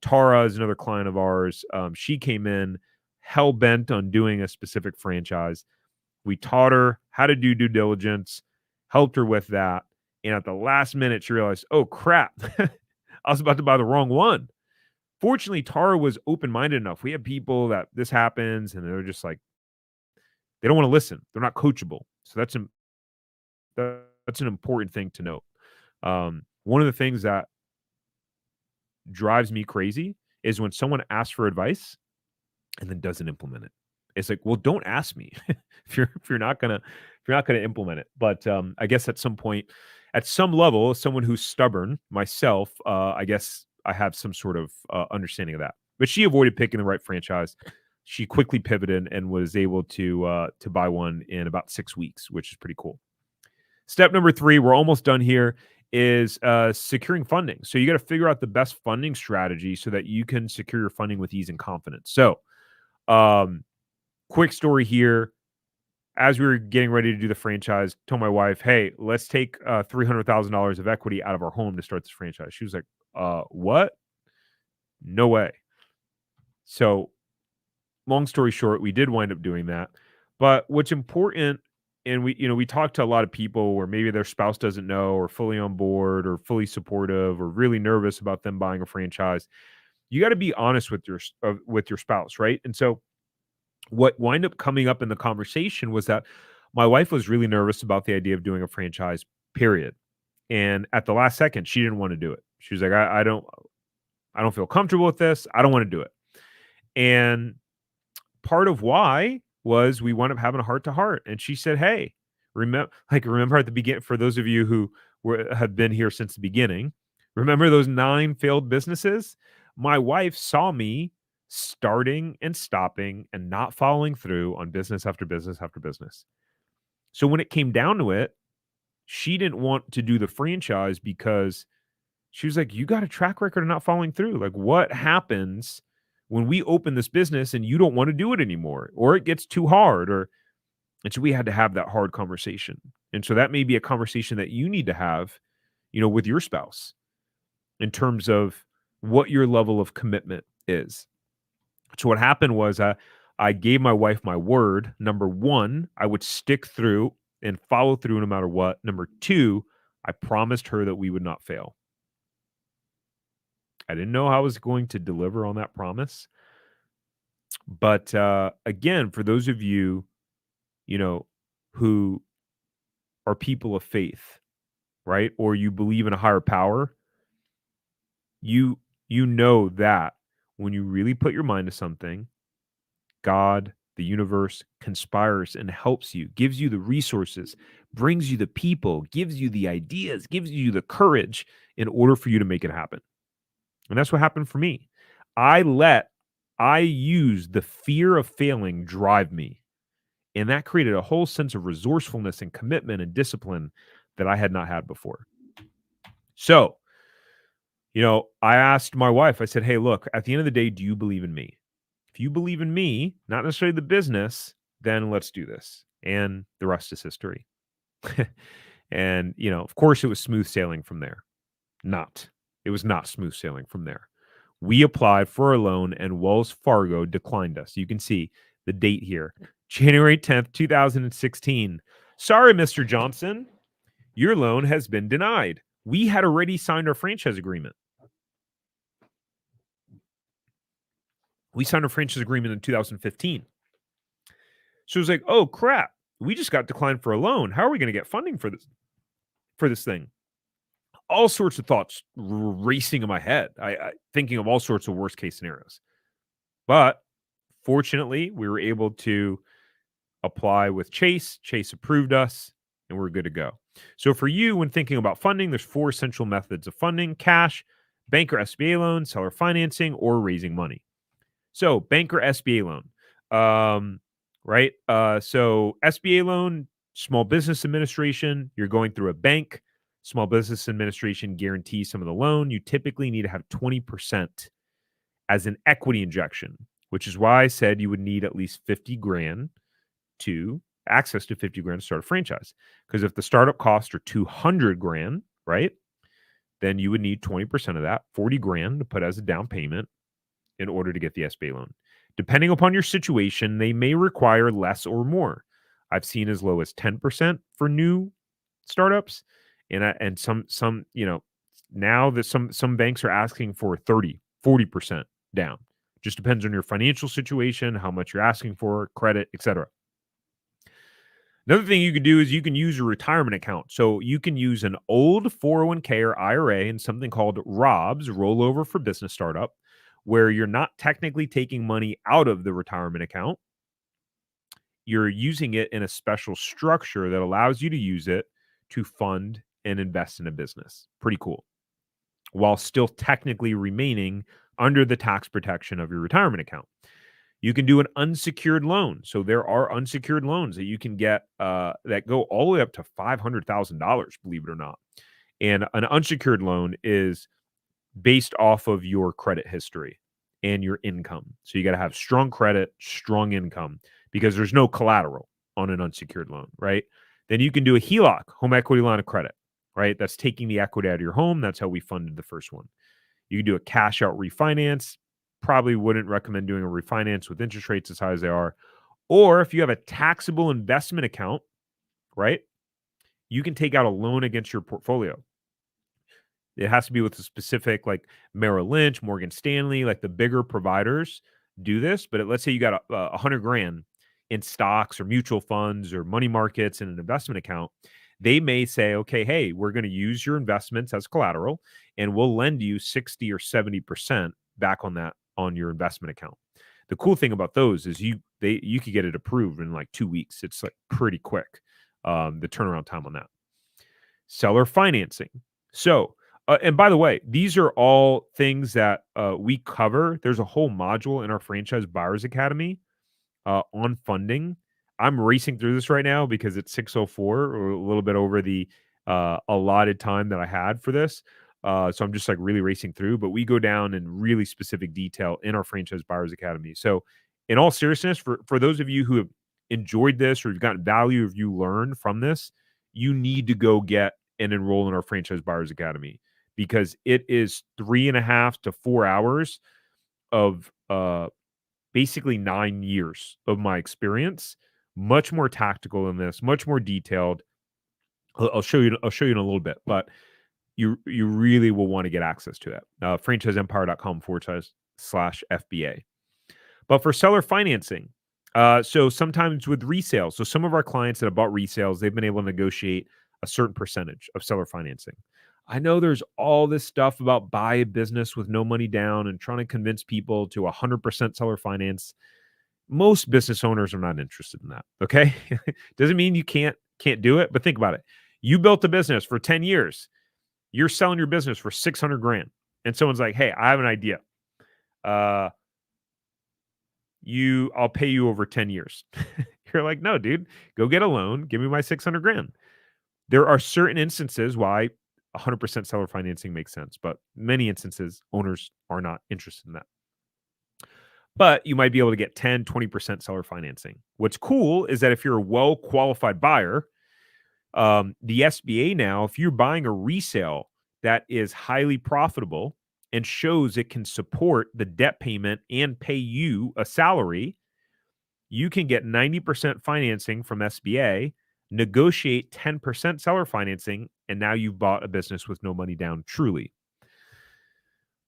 Tara is another client of ours. She came in hell bent on doing a specific franchise. We taught her how to do due diligence, helped her with that. And at the last minute, she realized, oh, crap, I was about to buy the wrong one. Fortunately, Tara was open-minded enough. We have people that this happens and they're just like, they don't want to listen. They're not coachable. So that's an important thing to note. One of the things that drives me crazy is when someone asks for advice and then doesn't implement it. It's like, well, don't ask me if you're not gonna implement it. But I guess at some point, at some level, as someone who's stubborn myself, I guess I have some sort of understanding of that. But she avoided picking the right franchise. She quickly pivoted and was able to buy one in about 6 weeks, which is pretty cool. Step number 3, we're almost done here, is securing funding. So you got to figure out the best funding strategy so that you can secure your funding with ease and confidence. So, quick story here. As we were getting ready to do the franchise, told my wife, "Hey, let's take $300,000 of equity out of our home to start this franchise." She was like, "What? No way." So, long story short, we did wind up doing that. But what's important, and we talked to a lot of people where maybe their spouse doesn't know, or fully on board, or fully supportive, or really nervous about them buying a franchise. You got to be honest with your spouse, right? And so what wind up coming up in the conversation was that my wife was really nervous about the idea of doing a franchise, period. And at the last second, she didn't want to do it. She was like, I don't feel comfortable with this. I don't want to do it. And part of why was we wound up having a heart to heart. And she said, hey, remember at the beginning, for those of you who have been here since the beginning, remember those 9 failed businesses? My wife saw me starting and stopping and not following through on business after business after business. So when it came down to it, she didn't want to do the franchise because she was like, you got a track record of not following through. Like, what happens when we open this business and you don't want to do it anymore, or it gets too hard, and so we had to have that hard conversation. And so that may be a conversation that you need to have, with your spouse in terms of what your level of commitment is. So what happened was I gave my wife my word. Number 1, I would stick through and follow through no matter what. Number 2, I promised her that we would not fail. I didn't know how I was going to deliver on that promise. But again, for those of you, who are people of faith, right? Or you believe in a higher power, you know that when you really put your mind to something, God, the universe conspires and helps you, gives you the resources, brings you the people, gives you the ideas, gives you the courage in order for you to make it happen. And that's what happened for me. I used the fear of failing drive me. And that created a whole sense of resourcefulness and commitment and discipline that I had not had before. So, I asked my wife, I said, hey, look, at the end of the day, do you believe in me? If you believe in me, not necessarily the business, then let's do this. And the rest is history. And, of course, it was smooth sailing from there. It was not smooth sailing from there. We applied for a loan and Wells Fargo declined us. You can see the date here, January 10th, 2016. Sorry, Mr. Johnson, your loan has been denied. We had already signed our franchise agreement. We signed a franchise agreement in 2015. So it was like, oh crap, we just got declined for a loan. How are we going to get funding for this thing? All sorts of thoughts racing in my head. I thinking of all sorts of worst case scenarios. But fortunately, we were able to apply with Chase. Chase approved us, and we're good to go. So for you, when thinking about funding, there's 4 essential methods of funding: cash, bank or SBA loan, seller financing, or raising money. So bank or SBA loan, right? So SBA loan, Small Business Administration, you're going through a bank. Small Business Administration guarantees some of the loan. You typically need to have 20% as an equity injection. which is why I said you would need at least 50 grand to access to 50 grand to start a franchise. Because if the startup costs are 200 grand, right, then you would need 20% of that, 40 grand to put as a down payment in order to get the SBA loan. Depending upon your situation, they may require less or more. I've seen as low as 10% for new startups, and some now that some banks are asking for 30, 40% down. Just depends on your financial situation, how much you're asking for, credit, etc. Another thing you can do is you can use your retirement account. So you can use an old 401k or IRA and something called ROBS, rollover for business startup, where you're not technically taking money out of the retirement account. You're using it in a special structure that allows you to use it to fund and invest in a business. Pretty cool. While still technically remaining under the tax protection of your retirement account. You can do an unsecured loan. So there are unsecured loans that you can get that go all the way up to $500,000, believe it or not. And an unsecured loan is based off of your credit history and your income. So you got to have strong credit, strong income, because there's no collateral on an unsecured loan, right? Then you can do a HELOC, home equity line of credit, right? That's taking the equity out of your home. That's how we funded the first one. You can do a cash out refinance. Probably wouldn't recommend doing a refinance with interest rates as high as they are. Or if you have a taxable investment account, right, you can take out a loan against your portfolio. It has to be with a specific, like Merrill Lynch, Morgan Stanley, like the bigger providers do this. But let's say you got 100 grand in stocks or mutual funds or money markets in an investment account. They may say, okay, hey, we're going to use your investments as collateral and we'll lend you 60 or 70% back on that on your investment account. The cool thing about those is you could get it approved in like 2 weeks. It's like pretty quick, the turnaround time on that. Seller financing. So, and by the way, these are all things that we cover. There's a whole module in our Franchise Buyers Academy on funding. I'm racing through this right now because it's 6:04, or a little bit over the allotted time that I had for this. So I'm just like really racing through, but we go down in really specific detail in our Franchise Buyers Academy. So in all seriousness, for those of you who have enjoyed this or you've gotten value, if you learned from this, you need to go get and enroll in our Franchise Buyers Academy, because it is 3.5 to 4 hours of basically 9 years of my experience. Much more tactical than this, much more detailed. I'll show you in a little bit, but you really will want to get access to that. franchiseempire.com/FBA. But for seller financing, so sometimes with resales, so some of our clients that have bought resales, they've been able to negotiate a certain percentage of seller financing. I know there's all this stuff about buy a business with no money down and trying to convince people to 100% seller finance. Most business owners are not interested in that. Okay. Doesn't mean you can't do it, but think about it. You built a business for 10 years. You're selling your business for 600 grand. And someone's like, hey, I have an idea. I'll pay you over 10 years. You're like, no, dude, go get a loan. Give me my 600 grand. There are certain instances why 100% seller financing makes sense, but many instances owners are not interested in that. But you might be able to get 10, 20% seller financing. What's cool is that if you're a well-qualified buyer, the SBA now, if you're buying a resale that is highly profitable and shows it can support the debt payment and pay you a salary, you can get 90% financing from SBA, negotiate 10% seller financing, and now you've bought a business with no money down, truly.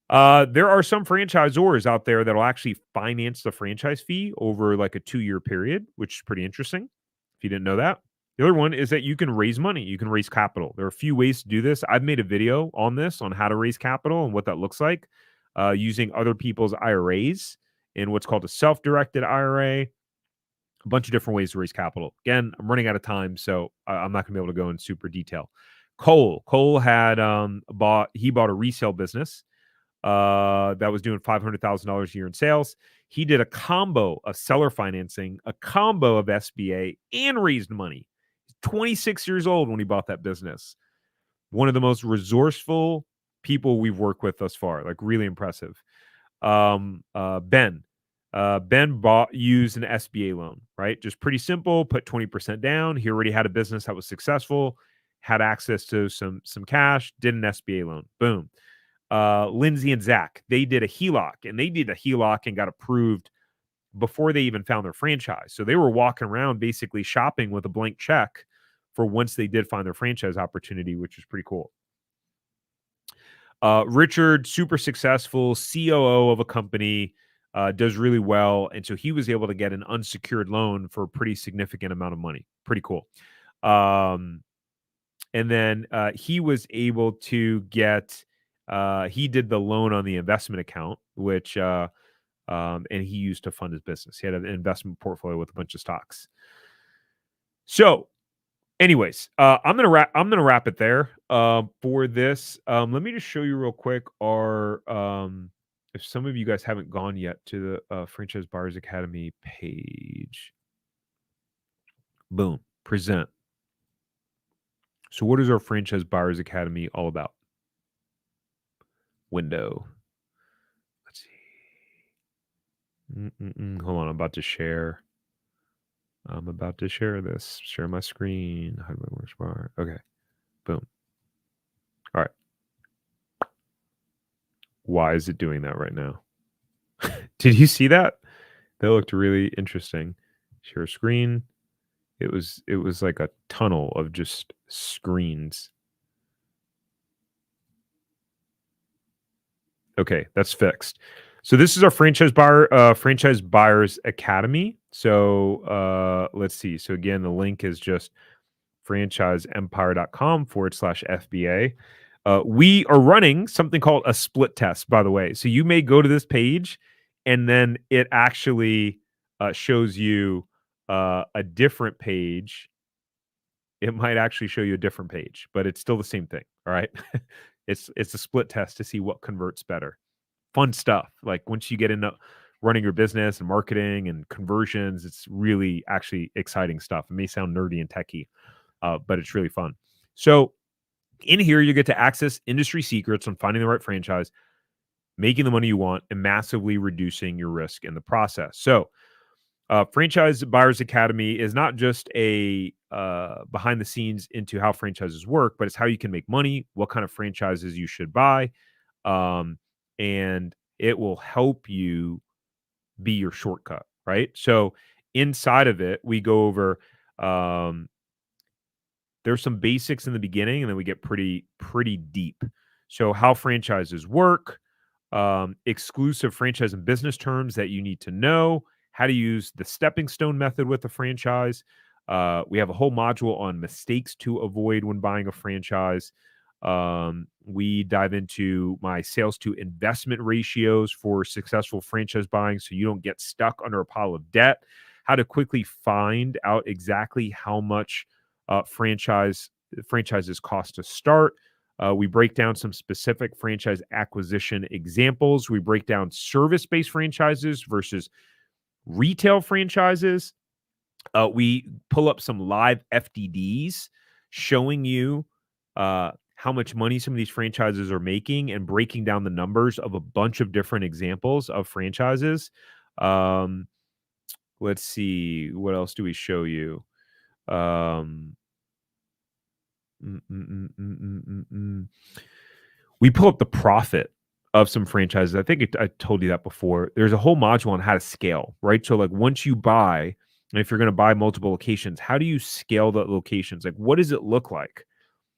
There are some franchisors out there that will actually finance the franchise fee over like a 2-year period, which is pretty interesting if you didn't know that. The other one is that you can raise money. You can raise capital. There are a few ways to do this. I've made a video on this, on how to raise capital and what that looks like, using other people's IRAs in what's called a self-directed IRA. A bunch of different ways to raise capital. Again, I'm running out of time, so I'm not going to be able to go in super detail. Cole had bought a resale business that was doing $500,000 a year in sales. He did a combo of seller financing, a combo of SBA, and raised money. 26 years old when he bought that business. One of the most resourceful people we've worked with thus far. Like, really impressive. Ben, Ben used an SBA loan, right? Just pretty simple. Put 20% down. He already had a business that was successful, had access to some cash, did an SBA loan. Boom. Lindsay and Zach, they did a HELOC, and they did a HELOC and got approved before they even found their franchise. So they were walking around basically shopping with a blank check for once they did find their franchise opportunity, which is pretty cool. Richard, super successful COO of a company, does really well. And so he was able to get an unsecured loan for a pretty significant amount of money. Pretty cool. And then he was able to get, he did the loan on the investment account, which, and he used to fund his business. He had an investment portfolio with a bunch of stocks. So, anyways, I'm gonna wrap it there for this. Let me just show you real quick our if some of you guys haven't gone yet to the Franchise Buyers Academy page. Boom, present. So, what is our Franchise Buyers Academy all about? Window. Let's see. Hold on, I'm about to share. I'm about to share this. Share my screen. Okay. Boom. All right. Why is it doing that right now? Did you see that? That looked really interesting. Share screen. It was like a tunnel of just screens. Okay, that's fixed. So this is our Franchise Buyers Academy. So let's see. So again, the link is just franchiseempire.com/FBA. We are running something called a split test, by the way. So you may go to this page and then it actually shows you a different page. It might actually show you a different page, but it's still the same thing. All right. It's a split test to see what converts better. Fun stuff. Like once you get into running your business and marketing and conversions, it's really actually exciting stuff. It may sound nerdy and techie, but it's really fun. So in here, you get to access industry secrets on finding the right franchise, making the money you want, and massively reducing your risk in the process. So Franchise Buyers Academy is not just a behind the scenes into how franchises work, but it's how you can make money, what kind of franchises you should buy, and it will help you be your shortcut, right? So inside of it, we go over there's some basics in the beginning, and then we get pretty deep. So how franchises work, exclusive franchise and business terms that you need to know, how to use the stepping stone method with a franchise. We have a whole module on mistakes to avoid when buying a franchise. We dive into my sales to investment ratios for successful franchise buying so you don't get stuck under a pile of debt, how to quickly find out exactly how much franchises cost to start. We break down some specific franchise acquisition examples. We break down service-based franchises versus retail franchises. We pull up some live FDDs showing you how much money some of these franchises are making and breaking down the numbers of a bunch of different examples of franchises. Let's see. What else do we show you? We pull up the profit of some franchises. I think I told you that before. There's a whole module on how to scale, right? So like once you buy, and if you're going to buy multiple locations, how do you scale the locations? Like what does it look like?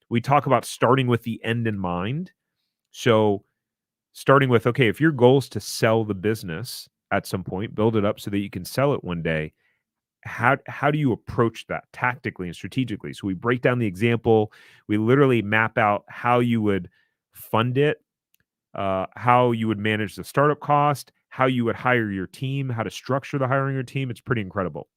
We talk about starting with the end in mind. So starting with, okay, if your goal is to sell the business at some point, build it up so that you can sell it one day. How do you approach that tactically and strategically? So we break down the example. We literally map out how you would fund it, how you would manage the startup cost, how you would hire your team, how to structure the hiring your team. It's pretty incredible.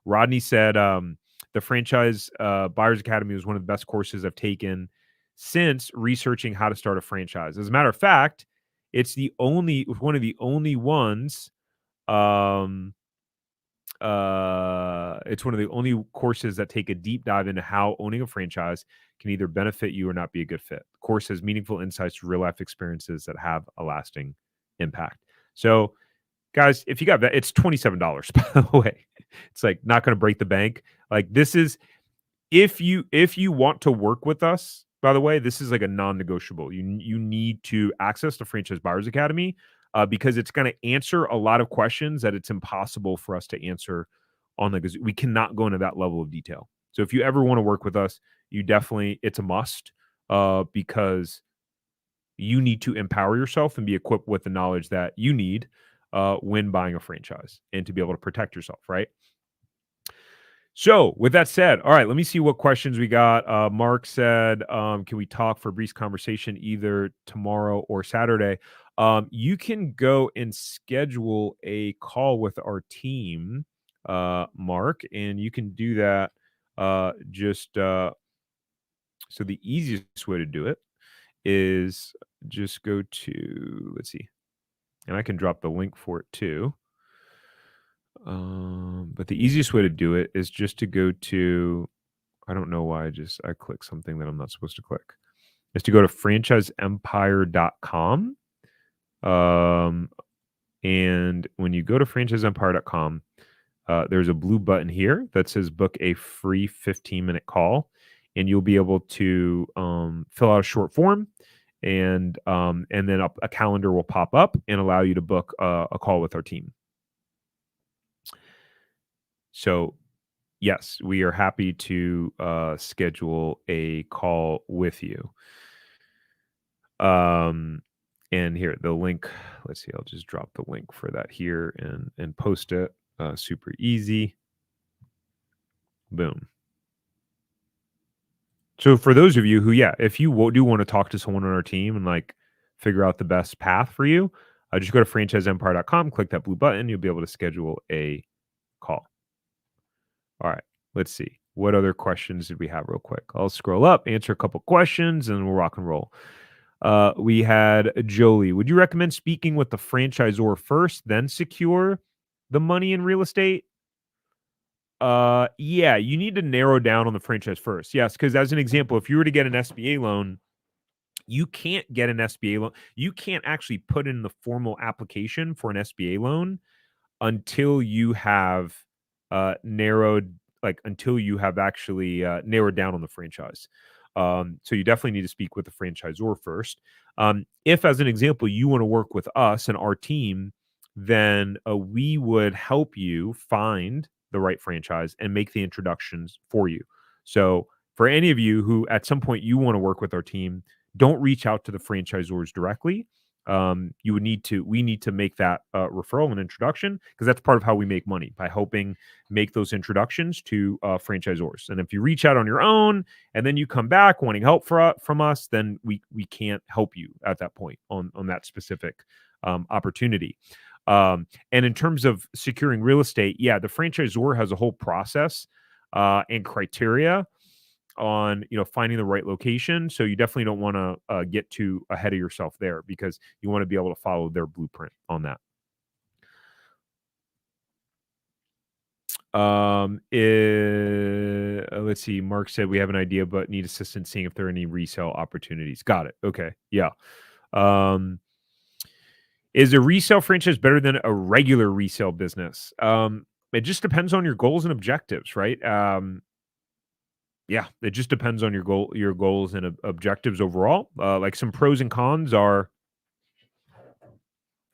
Rodney said the Franchise Buyers Academy was one of the best courses I've taken since researching how to start a franchise. As a matter of fact, it's one of the only ones. It's one of the only courses that take a deep dive into how owning a franchise can either benefit you or not be a good fit. The course has meaningful insights to real life experiences that have a lasting impact. So Guys, if you got that, it's $27, by the way. It's like not going to break the bank. Like this is if you want to work with us, by the way, this is like a non-negotiable. You need to access the Franchise Buyers Academy because it's going to answer a lot of questions that it's impossible for us to answer on the we cannot go into that level of detail. So if you ever want to work with us, you definitely it's a must because you need to empower yourself and be equipped with the knowledge that you need when buying a franchise and to be able to protect yourself, right? So, with that said, all right, let me see what questions we got. Mark said, can we talk for a brief conversation either tomorrow or Saturday? You can go and schedule a call with our team, Mark, and you can do that just so the easiest way to do it is just go to, let's see, and I can drop the link for it too. But the easiest way to do it is just to go to, I don't know why I clicked something that I'm not supposed to click. Is to go to franchiseempire.com. And when you go to franchiseempire.com, there's a blue button here that says book a free 15-minute call, and you'll be able to fill out a short form, and then a calendar will pop up and allow you to book a call with our team. So, yes, we are happy to schedule a call with you. And here, the link, let's see, I'll just drop the link for that here and post it. Super easy. Boom. So for those of you who, if you do want to talk to someone on our team and like figure out the best path for you, just go to franchiseempire.com, click that blue button, you'll be able to schedule a call. All right, let's see. What other questions did we have real quick? I'll scroll up, answer a couple questions, and we'll rock and roll. We had Jolie. Would you recommend speaking with the franchisor first, then secure the money in real estate? Yeah, you need to narrow down on the franchise first. Yes, because as an example, if you were to get an SBA loan, you can't get an SBA loan. You can't actually put in the formal application for an SBA loan until you have until you have actually narrowed down on the franchise. So you definitely need to speak with the franchisor first. If, as an example, you want to work with us and our team, then we would help you find the right franchise and make the introductions for you. So for any of you who at some point you want to work with our team, don't reach out to the franchisors directly. We need to make that referral and introduction because that's part of how we make money, by helping make those introductions to franchisors. And if you reach out on your own and then you come back wanting help from us, then we can't help you at that point on that specific opportunity. And in terms of securing real estate, the franchisor has a whole process and criteria on finding the right location. So you definitely don't want to get too ahead of yourself there, because you want to be able to follow their blueprint on that. Let's see. Mark said we have an idea, but need assistance seeing if there are any resale opportunities. Got it. Okay. Yeah. Is a resale franchise better than a regular resale business? It just depends on your goals and objectives, right? It just depends on your goals and objectives overall. Like some pros and cons are,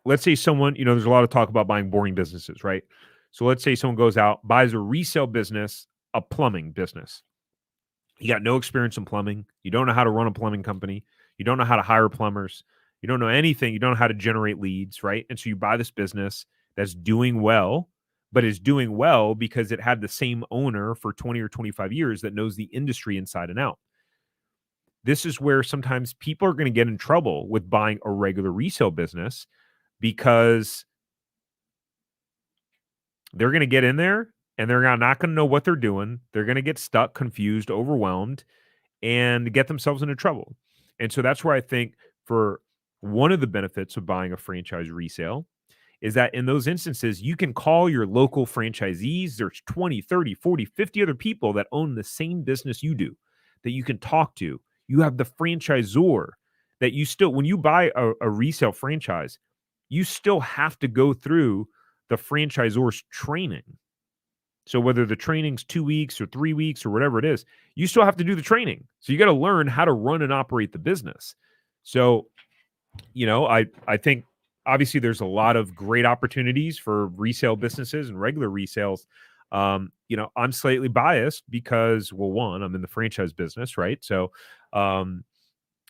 let's say someone, there's a lot of talk about buying boring businesses, right? So let's say someone goes out, buys a resale business, a plumbing business. You got no experience in plumbing. You don't know how to run a plumbing company. You don't know how to hire plumbers. You don't know anything. You don't know how to generate leads, right? And so you buy this business that's doing well, but is doing well because it had the same owner for 20 or 25 years that knows the industry inside and out. This is where sometimes people are going to get in trouble with buying a regular resale business, because they're going to get in there and they're not going to know what they're doing. They're going to get stuck, confused, overwhelmed, and get themselves into trouble. And so that's where I think for one of the benefits of buying a franchise resale is that in those instances, you can call your local franchisees. There's 20, 30, 40, 50 other people that own the same business you do that you can talk to. You have the franchisor that you still, when you buy a resale franchise, you still have to go through the franchisor's training. So whether the training's 2 weeks or 3 weeks or whatever it is, you still have to do the training. So you got to learn how to run and operate the business. So, I think obviously there's a lot of great opportunities for resale businesses and regular resales. I'm slightly biased because, well, one, I'm in the franchise business, right? So,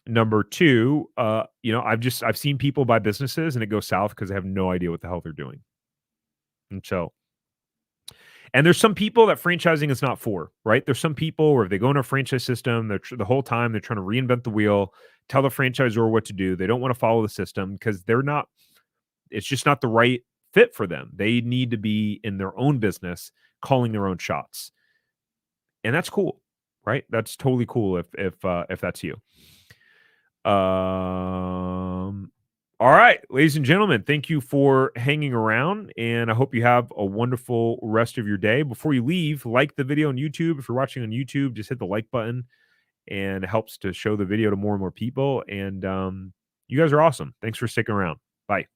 number two, I've seen people buy businesses and it goes south because they have no idea what the hell they're doing. And there's some people that franchising is not for, right? There's some people where if they go in a franchise system, the whole time they're trying to reinvent the wheel, tell the franchisor what to do. They don't want to follow the system because it's just not the right fit for them. They need to be in their own business, calling their own shots. And that's cool, right? That's totally cool if that's you. All right, ladies and gentlemen, thank you for hanging around, and I hope you have a wonderful rest of your day. Before you leave, like the video on YouTube. If you're watching on YouTube, just hit the like button, and it helps to show the video to more and more people. And you guys are awesome. Thanks for sticking around. Bye.